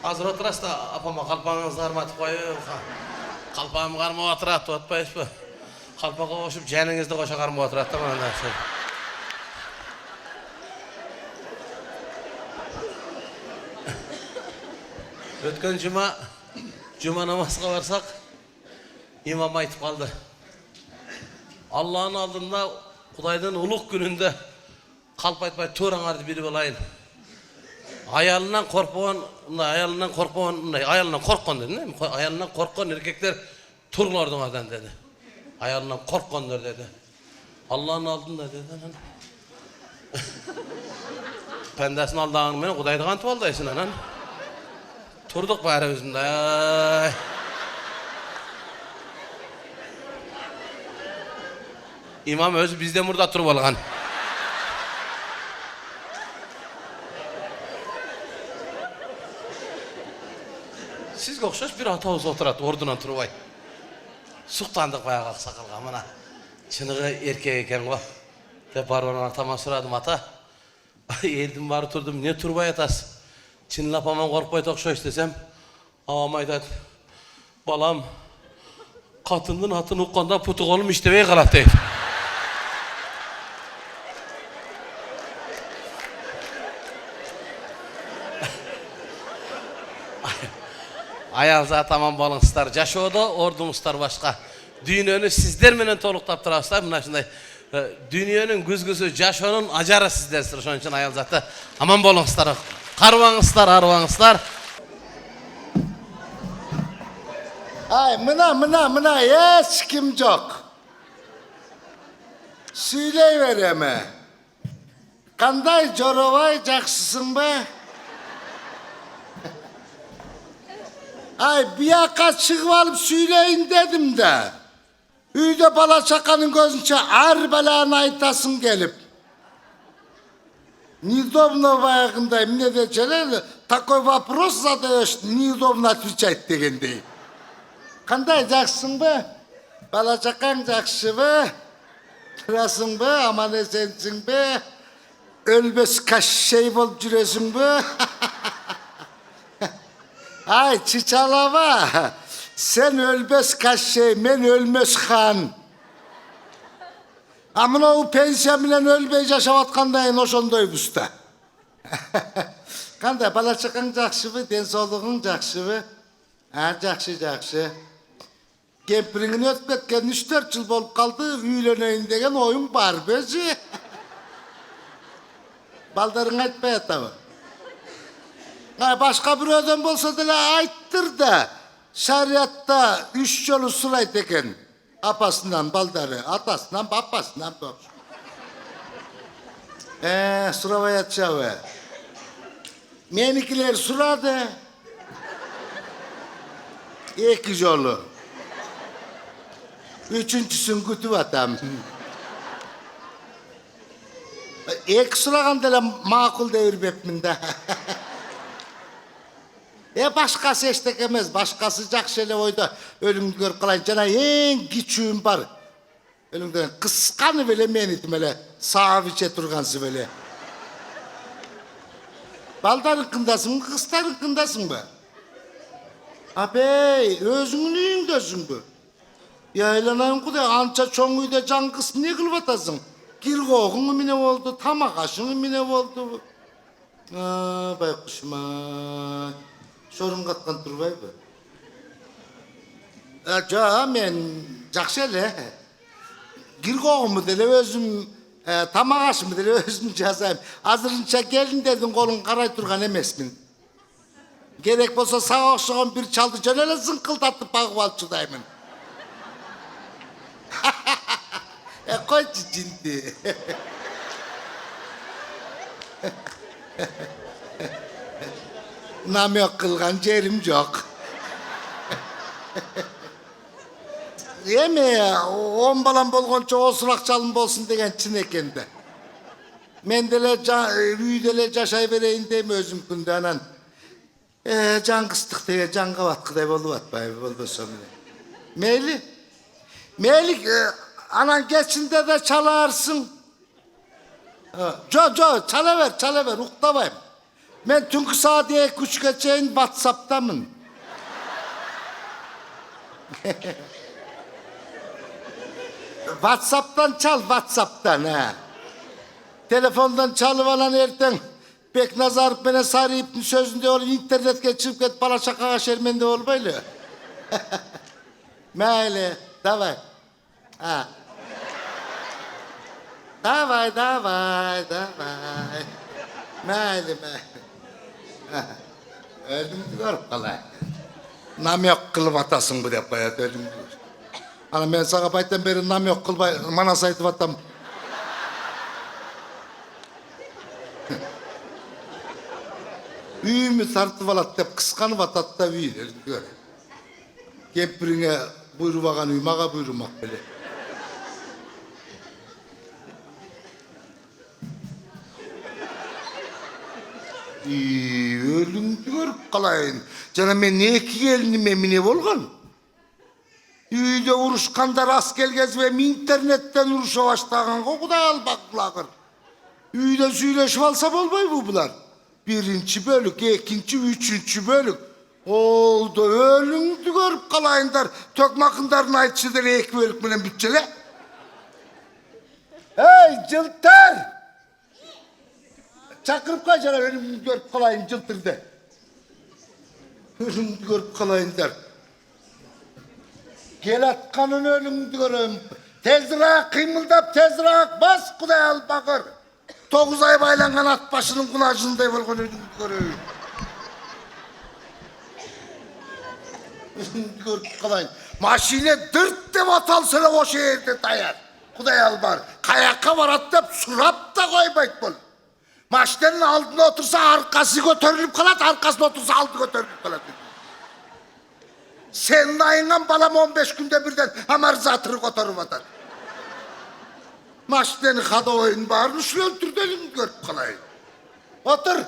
Азыр отурасыз да, апама калпаңызды карматып коюп, калпагым кармап отурат деп атпайсызбы? Калпага кошуп, жаныңызды кошо кармап отурат да мына. Ötken cuma namazga barsak, imam aytıp kaldı. Allah'ın aldığında, Kuday'dan uluk gününde kalp aytpay töreňardy biri bolayın. Ayalından korkpan dedin değil mi? Ayalından korkkan erkekler turlardıňardan dedi. Ayalından korkkanlar dedi. Allah'ın aldığında dedi. Pendesini aldığın meni Kuday'da kantıp aldaysın anan. Turduk bari özünde. Ay. İmam özü bizden burada turup algan. Sizge okşaş bir atavuz oturat ordunan turubay. Suktandık bayağı aksakalga mana. Çınığı erkek eken go. Dep barbaran atama suradım ata. Eldim bari turdum, ne turbay atas? Çınlap aman korkpay okşaş desem. Ağam aytat. Balam, katındın hatın ukkanda putuk olum iştebey kalat deyip. Ayalza tamam balınsızlar jaşoda, ordumuzlar başka. Dünyanı sizler menen toluktap turasızlar. Mına şunday, dünyanın güzgüsü jaşonun ajarı sizlersiniz. Şonun için ayalzata aman balınsızlar. Arvaňyzlar. Ay mına hiç kim yok. Söyleyivereme. Kanday Jorovay jakşysın be? Ay bir yaka çıkıp alıp söyleyin dedim de. Üyde bala çakanın gözünçe ar belanı aytasın gelip. Неудобно bayağındayım ne diyeceğler? Takoy вопрос задаешь, неудобно отвечать degендey. Kanday jakşysın be? Bala çakan jakşı be? Turasın be? Aman esensin be? Ölmez kaş şey bolup juresin be? Ay çiçalava, sen ölmez kaç şey, men ölmez han. Amına o pensiya bilen ölmey yaşavatkandayn oşondoy busta. Kanday bala çakan jakşı mı, densoğluğun jakşı mı? Ha jakşı. Kempirini ötüp ketken 3-4 yıl bolup kaldı, üyleneyin degen oyun var bezi. Baldarın aytpay atabı. Başka bir adam bolsa da ayttır da şariatta 3 yolu surayt eken. Apasından baldarı, atasından, apasından. Suravayat çave. Menikiler suradı. 2 yolu. Üçüncüsün kütüp atam. 2 suragan da makul devir bepminde. Başkası eştek emez, başkası jakşele oyda ölümdü görüp kalayın. Cana en küçüğüm var. Ölümdü kıskanı bile menitim öyle. Sağa biçe turgansı böyle. Baldarın kındasın mı, kıstarın kındasın mı? Abey, özünün üyündesin bu. Yaylanayın kuday, ança çoğun uyda can kısmı ne kılıp atasın? Kirgoğun mine oldu, tamakaşın mine oldu. Baykuşum ay. Sorun katkan turbay mı? Men jakşı ele. Kirgoğumu dele özüm, tamakaşımı dele özüm жазайım. Azırınça gelin dedin kolun karay turgan emesmin. Gerek bolsa sağa okşagan bir çaldı jönele zınkıldatıp bağıp alçıdayımın. Koy cicindi. Namyok kılgan yerim yok. Yeme, 10 balam bolgonça osurak çalın bolsun degen çin ekende. Mendele üydele jaşay bereyin deme özüm kunde anan. Can kıstık diye can kavatkıday bolup atpay bolbosom. Meyli, anan geçinde de çalarsın. Çalaver, uktavayım. Ben tünkü saat 2-3 geçeyin WhatsApp'tamın. WhatsApp'tan çal, WhatsApp'tan ha. Telefondan çalıvalan erten Beknazarov menen Sarıyevi'nin sözünde ol internetke çıkıp ket bala şakaga şermende olbaylı. Mayli, davay. Ha. Davay. Mayli. Öldüm görüp kalay. Namyok kılıp atasın bu dep koyat öldüm. Ana ben sana baytan beri namyok kılbay manas aytıp atam. Üyümü tartıp alat dep kıskanıp atat da üyü gör. Kempirine buyurmagan üy maga buyurmak bile. Ölümdü görüp kalayın. Cana men ne ki gelinim emine bolgan? Üyde uruşkanda rast gelgez ve internetten uruşa başlagan Kuday albakılagır. Üyde söyleşip alsa bolbay bu bular. Birinci bölük, ikinci, üçüncü bölük. Oldu ölümdü görüp kalayınlar. Tokmakındarın aytçıdır ek bölük bilen bütçele. Hey cıltır! Çakırıp kaçana ölümdü görüp kalayın cıltırdı. Ölümdü görüp kalayınlar. Gel atkanın ölümdü görüm. Tezrak kıymıldap tezrak bas Kuday al bakır. 9 ay baylangan at başının kunacınday bolgan ölümdü görüm. Görüp kalayın. Maşine dırt dep atalsana o şehirde dayar. Kuday al bar. Kayakka barat dep surap da koybayt bol. Maşinenin aldına otursa arkası götürülüp kalat, arkasına otursa aldı götürülüp kalat. Senin ayından balam 15 günde birden hamar zatırı götürüp atar. Maşinenin kada oyun bağırını şu öldürdüğünü görüp kalayın. Otur.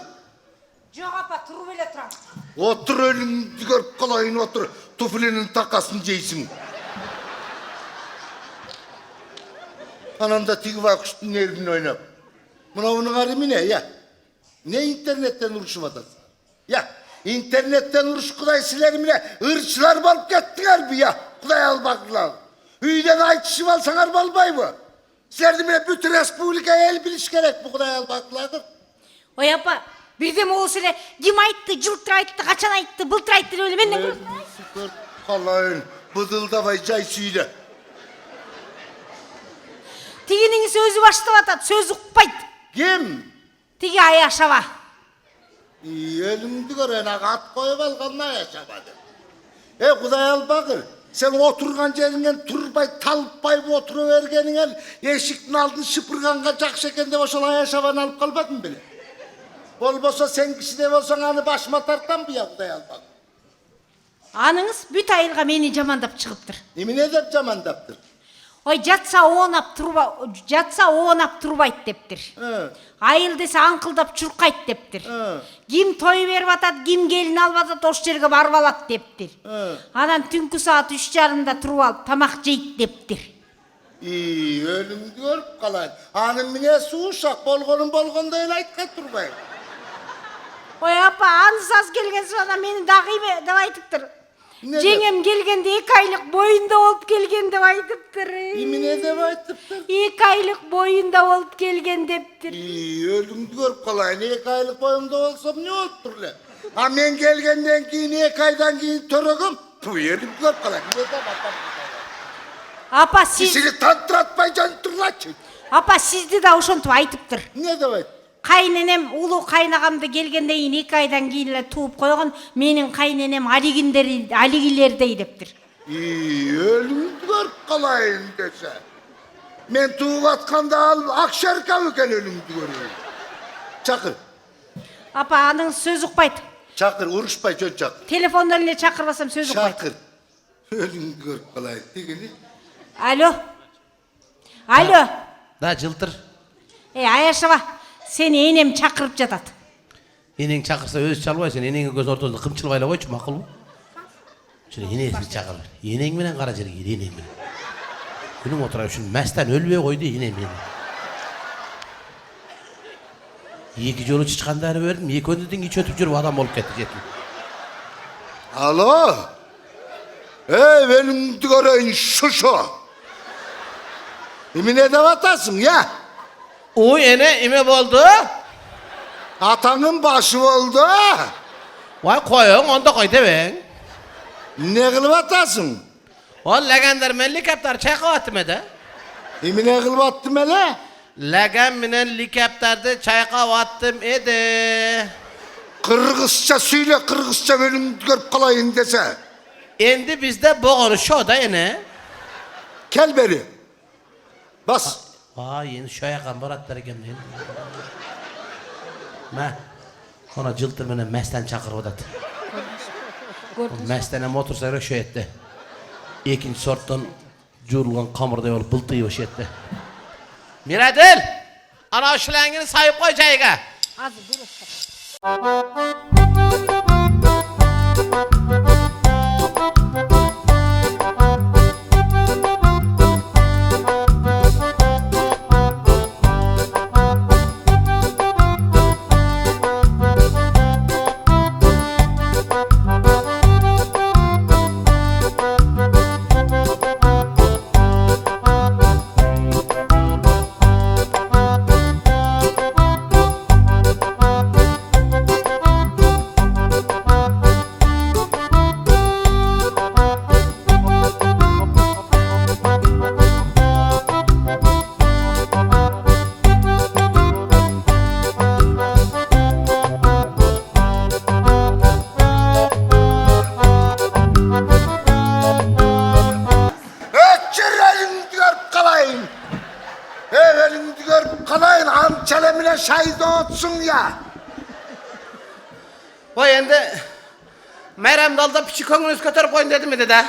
Жоқ апа, тұрып эле турам. Otur ölümdü görüp kalayın otur. Tuflinin takasını jeysin. Ananda tigi vakıştın erbini oynap. Buna bunun arimi ne ya? Ne internetten uruşup atasın? Ya internetten uruş Kuday silerimine ırçılar balıp gettiler bir ya. Kuday al bakırlar. Üyden aytışıp alsanar balbay mı? Silerimine bütün Respublika'ya el biliş gerek bu Kuday al bakırlardır. Ой апа, бирдеме болсо эле ким айтты, жылтыр айтты, качан айтты, былтыр айтты деп эле менден көрсүн. Kalayın bıdıldabay cay süyle. Тигинин сөзү баштап атат, сөз укпайт. Kim? Тиги аяшаба. Ölümdü gören at koyup alganına yaşamadı. Kuday al bakır. Sen oturgan jerinden turbay, talpay oturuvergeninen eşiktin aldın şıpırganga jakşı eken dep oşol ayaşabаны alıp kalbadın bile. Bolbosa sen kişi de bolsan anı başıma tartan bir ya Kuday al bakır. Аныңыз бүт айылга мени жамандап чыгыптыр. Emine de camandaptır. Ой, жатса оонап турбайт дептир. Айыл десе аңкылдап чуркайт дептир. Ким той берип атат, ким келин алып атат, ош жерге барып алат дептир. Анан түнкү саат 3:30 туруп алып тамак жейт дептир. Ölümdü görüp kalayın. Anın mine su uşak bolgonun bolgonda el aytka turbay. Ой апа, аныс аз келген соң мени дагы деп айтыптыр. Жеңем келгенде 2 айлык боюнда болуп келген деп айтыптыр. Эмне деп айтыптыр? 2 айлык боюнда болуп келген дептир. Ölümdü görüp kalayın. 2 aylık boyumda olsam ne oluptur le? Ha men gelgenden keyin 2 aydan keyin törөгüm. Ölümdü görüp kalayın. Апа, сиз Kişini tantıratmay jantırlaçı. Апа, сизди да ошентип айтыптыр. Ne деп ayt? Кайненем улуу кайнагамды келгенден кийин 2 айдан кийин эле тууп койгон, менин кайненем алигилердей дептир. Ölümdü görüp kalayın dese. Men tuğup atkanda al akşarka öken ölümdü görüyorum. Çakır. Апа, аныңыз сөз укпайт. Çakır uruşpay çöz çakır. Телефондон эле чакырбасам сөз укпайт. Çakır. Ölümdü görüp kalayın. Degini. Алло. Алло. Да, жылтыр. Аяшаба, сени энем чакырып жатат. Энең чакырса өзү чалбай, сен энеңе көз ортосунда кымчылып айла койчу, макулбу? Шуну энесин чакыр. Энең менен кара жерге кир, энең менен. Күнүң отура ушун мастан өлбөй койду энем менен. 2 жолу чычкандары бердим, экөөндөн ич өтүп жүрүп адам болуп кетти жетим. Alo. Ölümdü göreyim şuşu. Emine de atasın ya. Oy ene ime boldu? Atanın başı oldu. Vay koyun, onda koy deyin. Ne kılıp atasın? O legendar men likaptar çayqa attım ede. Ne kılıp attım hele? Legen minen likaptardı çayqa attım ede. Kırgızça söyle, Kırgızça bölüm görüp kalayın dese. Endi bizde boğunu şoda ene. Kel beri. Bas. Vay yeni şoya kambaratlar eken değil. Ma. Ona cıltır menen mesten çakır odat. Mestene motor sayra şu etti. İkinci sorttan jurulgan kamırda yol bıltıyı hoş etti. Miradil! Ana şulangini sayıp koy çayga. Azı durursa. Çelemine şahit olsun ya. Vay endi Meyrem dalda piçi konuğunuz kötörüp koyun dedim mi dede?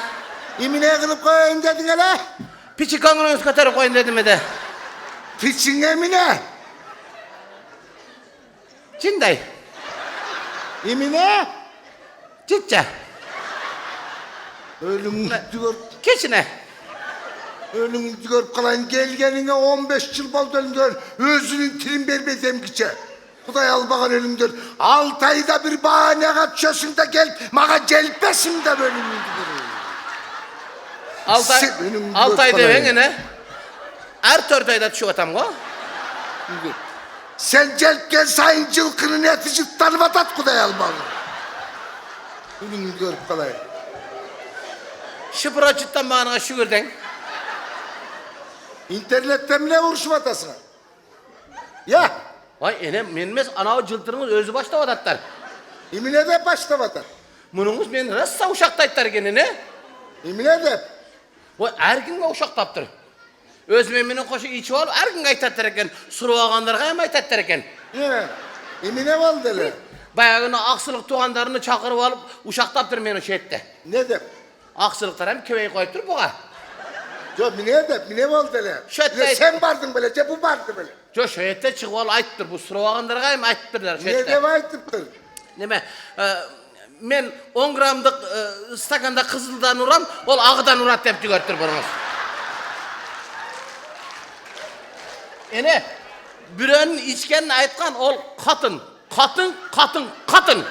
İmine kılıp koyun dedin hele. Piçi konuğunuz kötörüp koyun dedim mi de? Piçin emine. Cinday. İmine. Cicce. Ölüm diyor. Keçine. Ölüm diyor kalan gelgenine 15 yıl oldu ölüm diyor. Özünün trim vermeyeceğim kiçe. Kuday al bakan ölüm diyor. 6 ayda bir bahane kaçıyorsun da gel. Maga gelpesin de ölüm diyor. 6 ay deven ne? Her 4 ayda düşüyor atam o. Sen gel sayın cılkının etici tanımat at kuday al bakan. Ölüm diyor kalan. Şıpıra cidden bana şükürden. İnternetten mi ne vuruşum atasına? Ya. Vay enem menmez ana cıltırınız özü başta vadatlar. İmine de başta vadat. Mununuz men rassa uşaktaytlar gene ne? İmine de. Vay erginge uşaktaptır. Öz meminin koşu içi ol erginge aytatlar eken. Suruvaganlarga hem aytatlar eken. Ne? İmine val dele. Bayağına aksılık tuğanlarını çakırıp alıp uşaktaptır meni şehette. Ne de? Aksılıklar hem köveyi koyup dur buğa. Jo mine val dele. Sen vardın böyle, bu vardı böyle. Jo şehette çıkıp al ayttır bu suruvaganlarga hem ayttırlar şehette. Ne de ayttırdır? Neme? Men 10 gramlık stakanda kızıldan uram, ol ağıdan urat dep tügörtür bunumuz. Ene, bürenin içkenini aytkan ol katın, katın, katın, katın.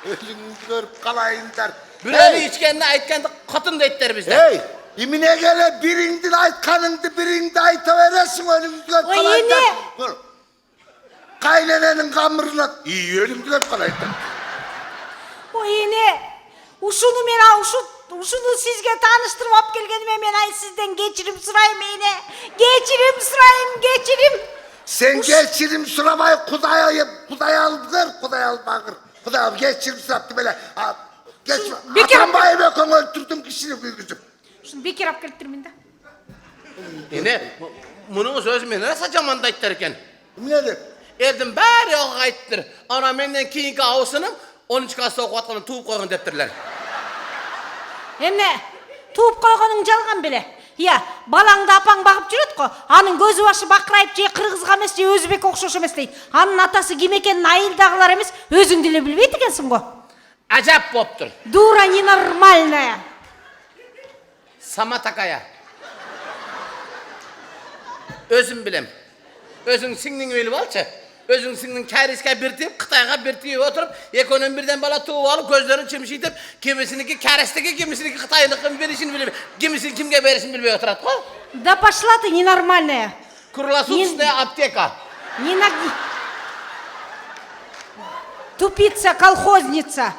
Ölüm görüp kalayınlar. Bürenin içkenini aytkandı katın da etler bizde. Hey, imine gele birindin aytkanındı, birinde aytıveresin ölüm görüp kalayınlar. Kaynenenin kamırına iyi ölüm görüp kalayınlar. O yine uşunu men uşunu sizge tanıştırıp alып kelgenime men ay sizden geçirim sırayım yine. Geçirim. Sen geçirim sıramayı kuday al bakır. Kuday al geçirim sırattı böyle. Geçme. Atan bayı bekon öldürdüm kişini büyügüzüm. Şunu bir kere apkelttirmin de. Yine, bunun söz men rasa camanda aytlar eken. Ne de? Erdim bari o ayttır. Ana menden keyinki ağısının 13 klasta okuvatkanı tuğup koygun deptirler. Emme, tuğup koyganın jalgan bile. Ya, balаңды апаң багып жүрөт го. Анын көзү башы бакырайып же кыргызга эмес же өзбек окшош эмес дейт. Анын атасы ким экенин айылдагылар эмес, өзүң деле билбейт экенсиң го. Ajab boptur. Дура ненормальная. Sama takaya. Özüm bilem. Özün singning öyle balçı. Özün singning kariske bir tip, Kıtayga bir tip oturup, ekonomi birden bala tuğu alıp, gözlerini çimşitip, kimisiniki karistiki, kimisiniki Kıtay'ın verişini bilmiyor. Kimisini kimge verişini bilmiyor oturat ko. Да пошла ты ненормальная. Круглосуточная аптека. Тупица, колхозница.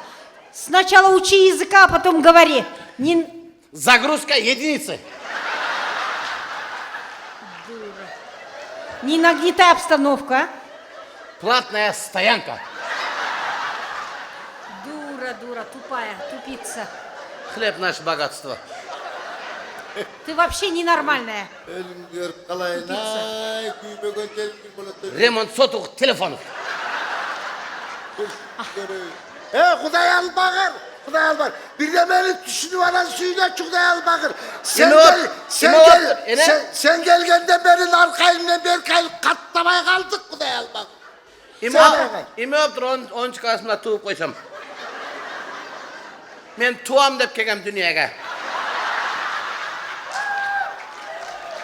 Сначала учи языка, а потом говори. Загрузка единицы. Не нагнетай обстановку, а? Платная стоянка. Дура, тупая, тупица. Хлеб наше богатство. Ты вообще ненормальная. Ремонт сотовых телефонов. Құдай албағыр, Құдай албағыр. Bir de beni düşünüp anan suyuna Құдай албағыр. Sen gelgende benim arkayımla Berkay'ı katlamaya kaldık Құдай албағыр. İmi öptür 10 çıkarsında tuğup koysam. Men tuğam dep kegem dünyaya.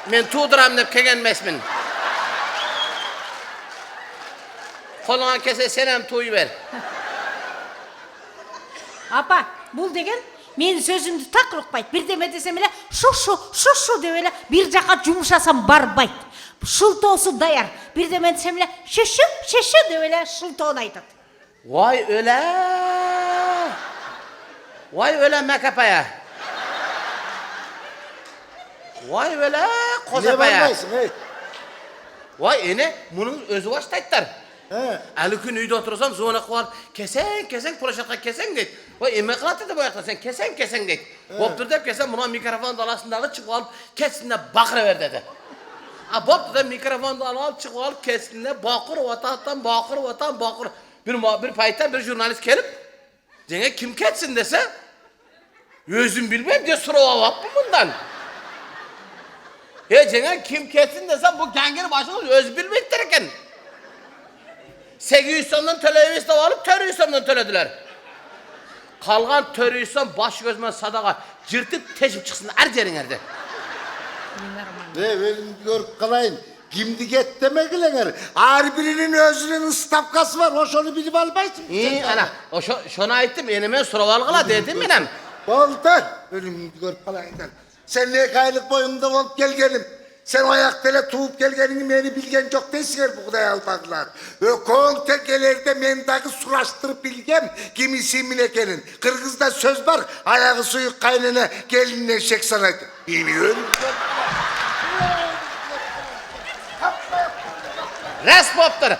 Men tuğduram dep kegen mesmin. Koluna kese senem tuğu ver. Апа, бұл деген мен сөзімді так ұқпайды. Бірдеме десем еле шу деп еле бір жаққа жұмшасам барбайды. Шылтосы даяр. Бірдеме десем еле шешу деп еле шылтоны айтады. Vay öyle. Vay öyle mekapaya. Vay öyle kozapaya. Vay ene bunun özü baştaydılar. Әлі күн үйде отырсам, зоnak var, kesen, proşatka kesen deydi. Vay emek kılattı bu ayakta, sen kesen deydi. Boptur deyip kesen, buna mikrofon dalasındağı çıkıp alıp, kesinde bakır ver dedi. Boptur da mikrofon dalıp çıkıp alıp, kesinde bakır, bakır. Bir paytan bir jurnalist gelip, Cenge kim ketsin dese, özüm bilmem diye sırava baktım bundan. Cenge kim ketsin dese, bu gengir başımız öz bilmektirken. 800 sondan televizyon alıp teröristlerden төлediler. Kalgan teröristler baş gözüme sadaka cırtıp teşip çıksın her yerinde. Benim görüp kalayın. Kimdi get demek ilenger. Her birinin özünün ıstapkası var. Hoş onu bilip almaysın. İyi ana. Şuna ayttim. Enime soravalgıla dedim benim. Boltar. Benim görüp kalayın. Sen ne kaylık boyunda olup gelgenim. Sen ayaktele tuğup gelgenini beni bilgen çok değilsin bu kadar almadılar. Ökon tekelerde mendaki suraştırıp bilgem kimisi minekenin. Kırgız'da söz var, ayağı suyu kaynana gelinle şek sanaydı. Bilmiyorum. Res boptur.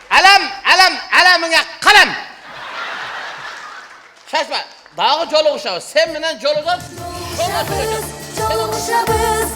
Alamına kalem. Şaşma. Dağı joluguşabız. Sen menen joluguşabız. Joluguşabız.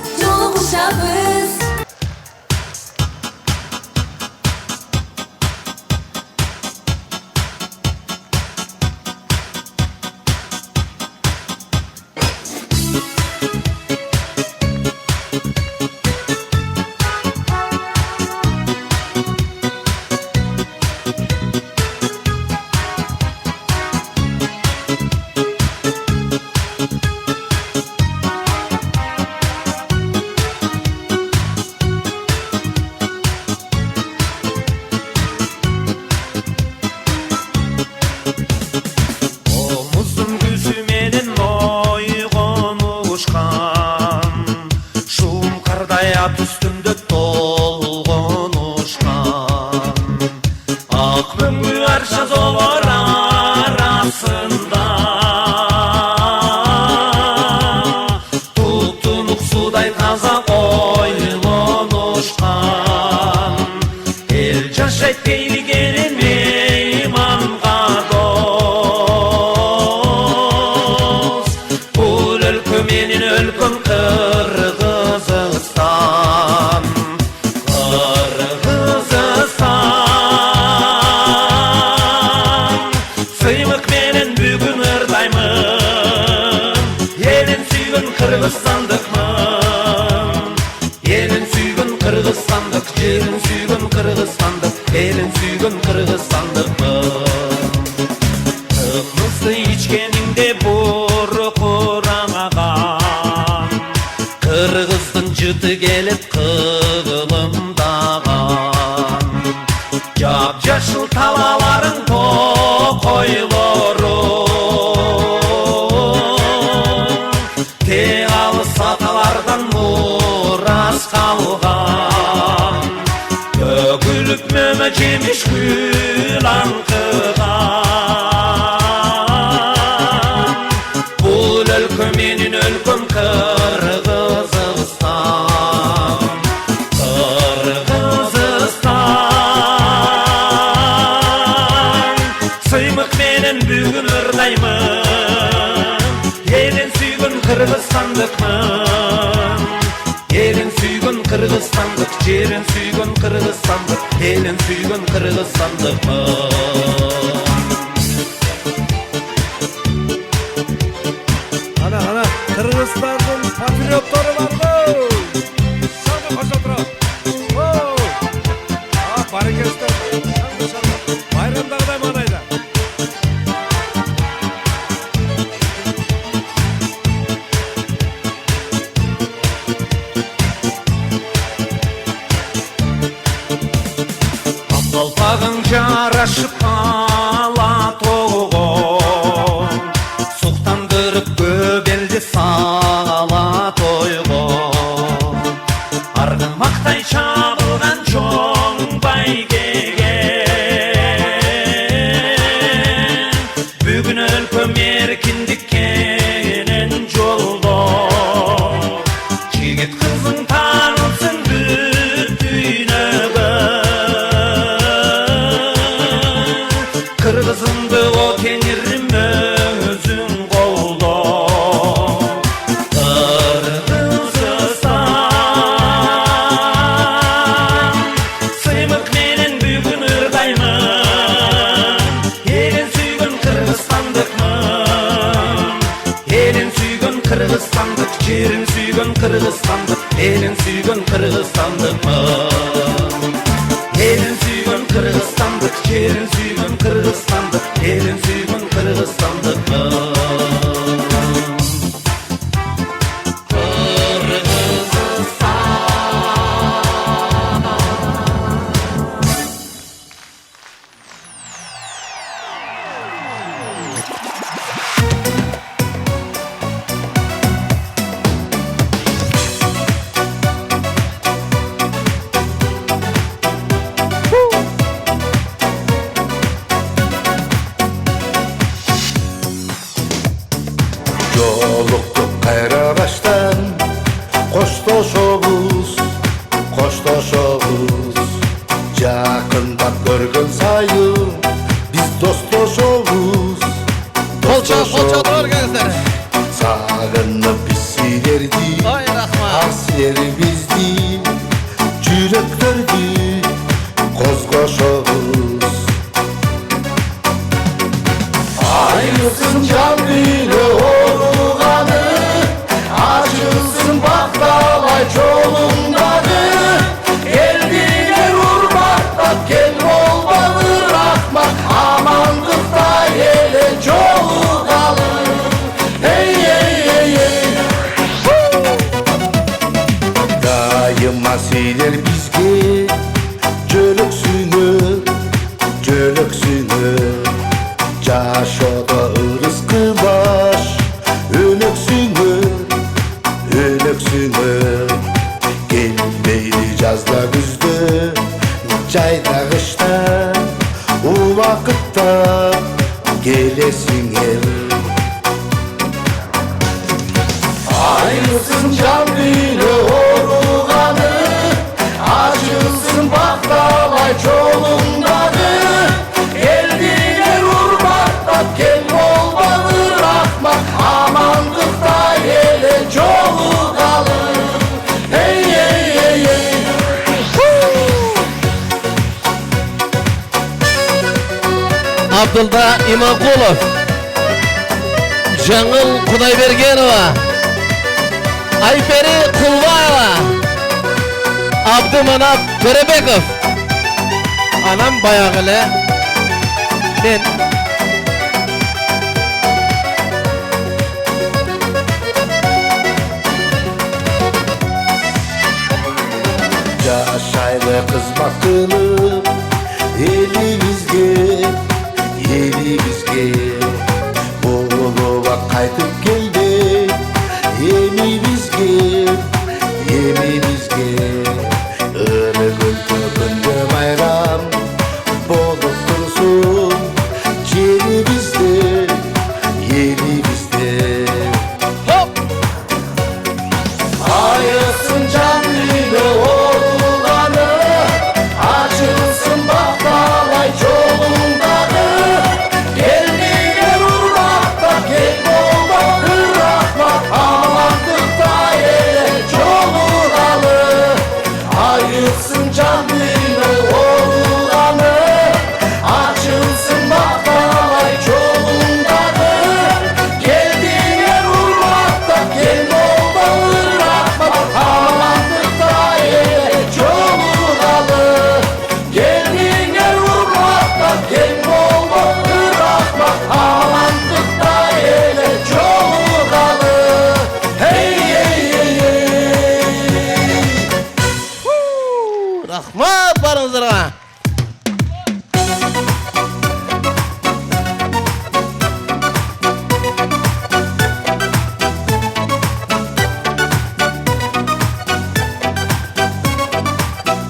Cemiş gül ankı ыргаймын. Елін сүйгін Қырғызстандықмын. Елін сүйгін Қырғызстандық, жерін сүйгін Қырғызстандық, елін сүйгін Қырғызстандықмын. Ана Кыргызстандын патриоттары бар го. Саны қоша тұрады. Бар екенсіздер. Байрамдағыдай маңайда. Қалпағың жарашып ала тоғын, суқтандырып көбелді сала тойғын. Арғымақтай шабылған жоң байгеге, бүгін өлкөм еркіндіккенен жолда. Жігіт қызың танылсын бүтінігі, Кыргызымды отенерім өзің қолда. Кыргызстан, сыймық менен бүгін ыргаймын. Елін сүйгін Кыргызстандықмын. Елін сүйгін Кыргызстандық, жерін сүйгін Кыргызстандық, елін сүйгін Кыргызстандықмын. Елін сүйгін Кыргызстандық, жерін сүйгін Кыргызстандық, елін сүйгін Кыргызстандықмын. Жолуктук кайра баштан, коштошобуз, коштошобуз. Жакындап көргөн сайын биз достошобуз. Қолча келіңіздер. Сагынып биз силерди, Ой, рахмат. ал силер бизди, жүрөктөрдү козгошобуз. Айылсын жан дүйнө оруганы, ачылсын бакталай жолуңдагы. Элдигер урматтап кел болбалы рахмат, амандыкта эле жолугалы. Эй, эй, эй, эй. Дайыма силер бизге жөлөксүңөр, жөлөксүңөр. Жашоодо ырыскы баш, өнөксүңөр, өнөксүңөр. Келбейди жазда күздө, жайда кышта, убакытта келесиңер. Айылсын жан дүйнө оруганы, ачылсын бакталай жолуңдагы. Элдигер урматтап кел болбалы рахмат, амандыкта эле жолугалы. Эй, эй, эй, эй. Абдулда Иманқулов, Жаңыл Құдайбергенова, Айпери Құлбаева, Абдыманап Төребеков. Анам баяғылы. Мен. Жашайлы кызмат кылып, элибизге, элибизге. Болуба кайтып келди, эми бизге, эми бизге. Ыргын көбүндө байрам болуп турсун, жерибизде, элибизде. Айылсын жан дүйнө оруганы, ачы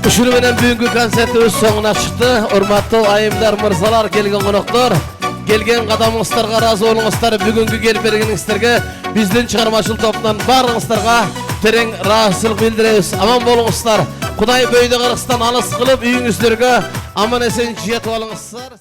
Ушуну менен бүгүнкү концертибиз соңуна чыкты. Урматтуу айымдар, мырзалар, келген коноктор, келген кадамыңыздарга ыраазы болуңуздар. Бүгүнкү келип бергениңиздерге биздин чыгармачыл топтун баарыңыздарга терең ыраазычылык билдиребиз. Аман болуңуздар. Кудай бөйдө кыргыздан алыс кылып үйүңүздөргө аман эсен жетип алыңыздар.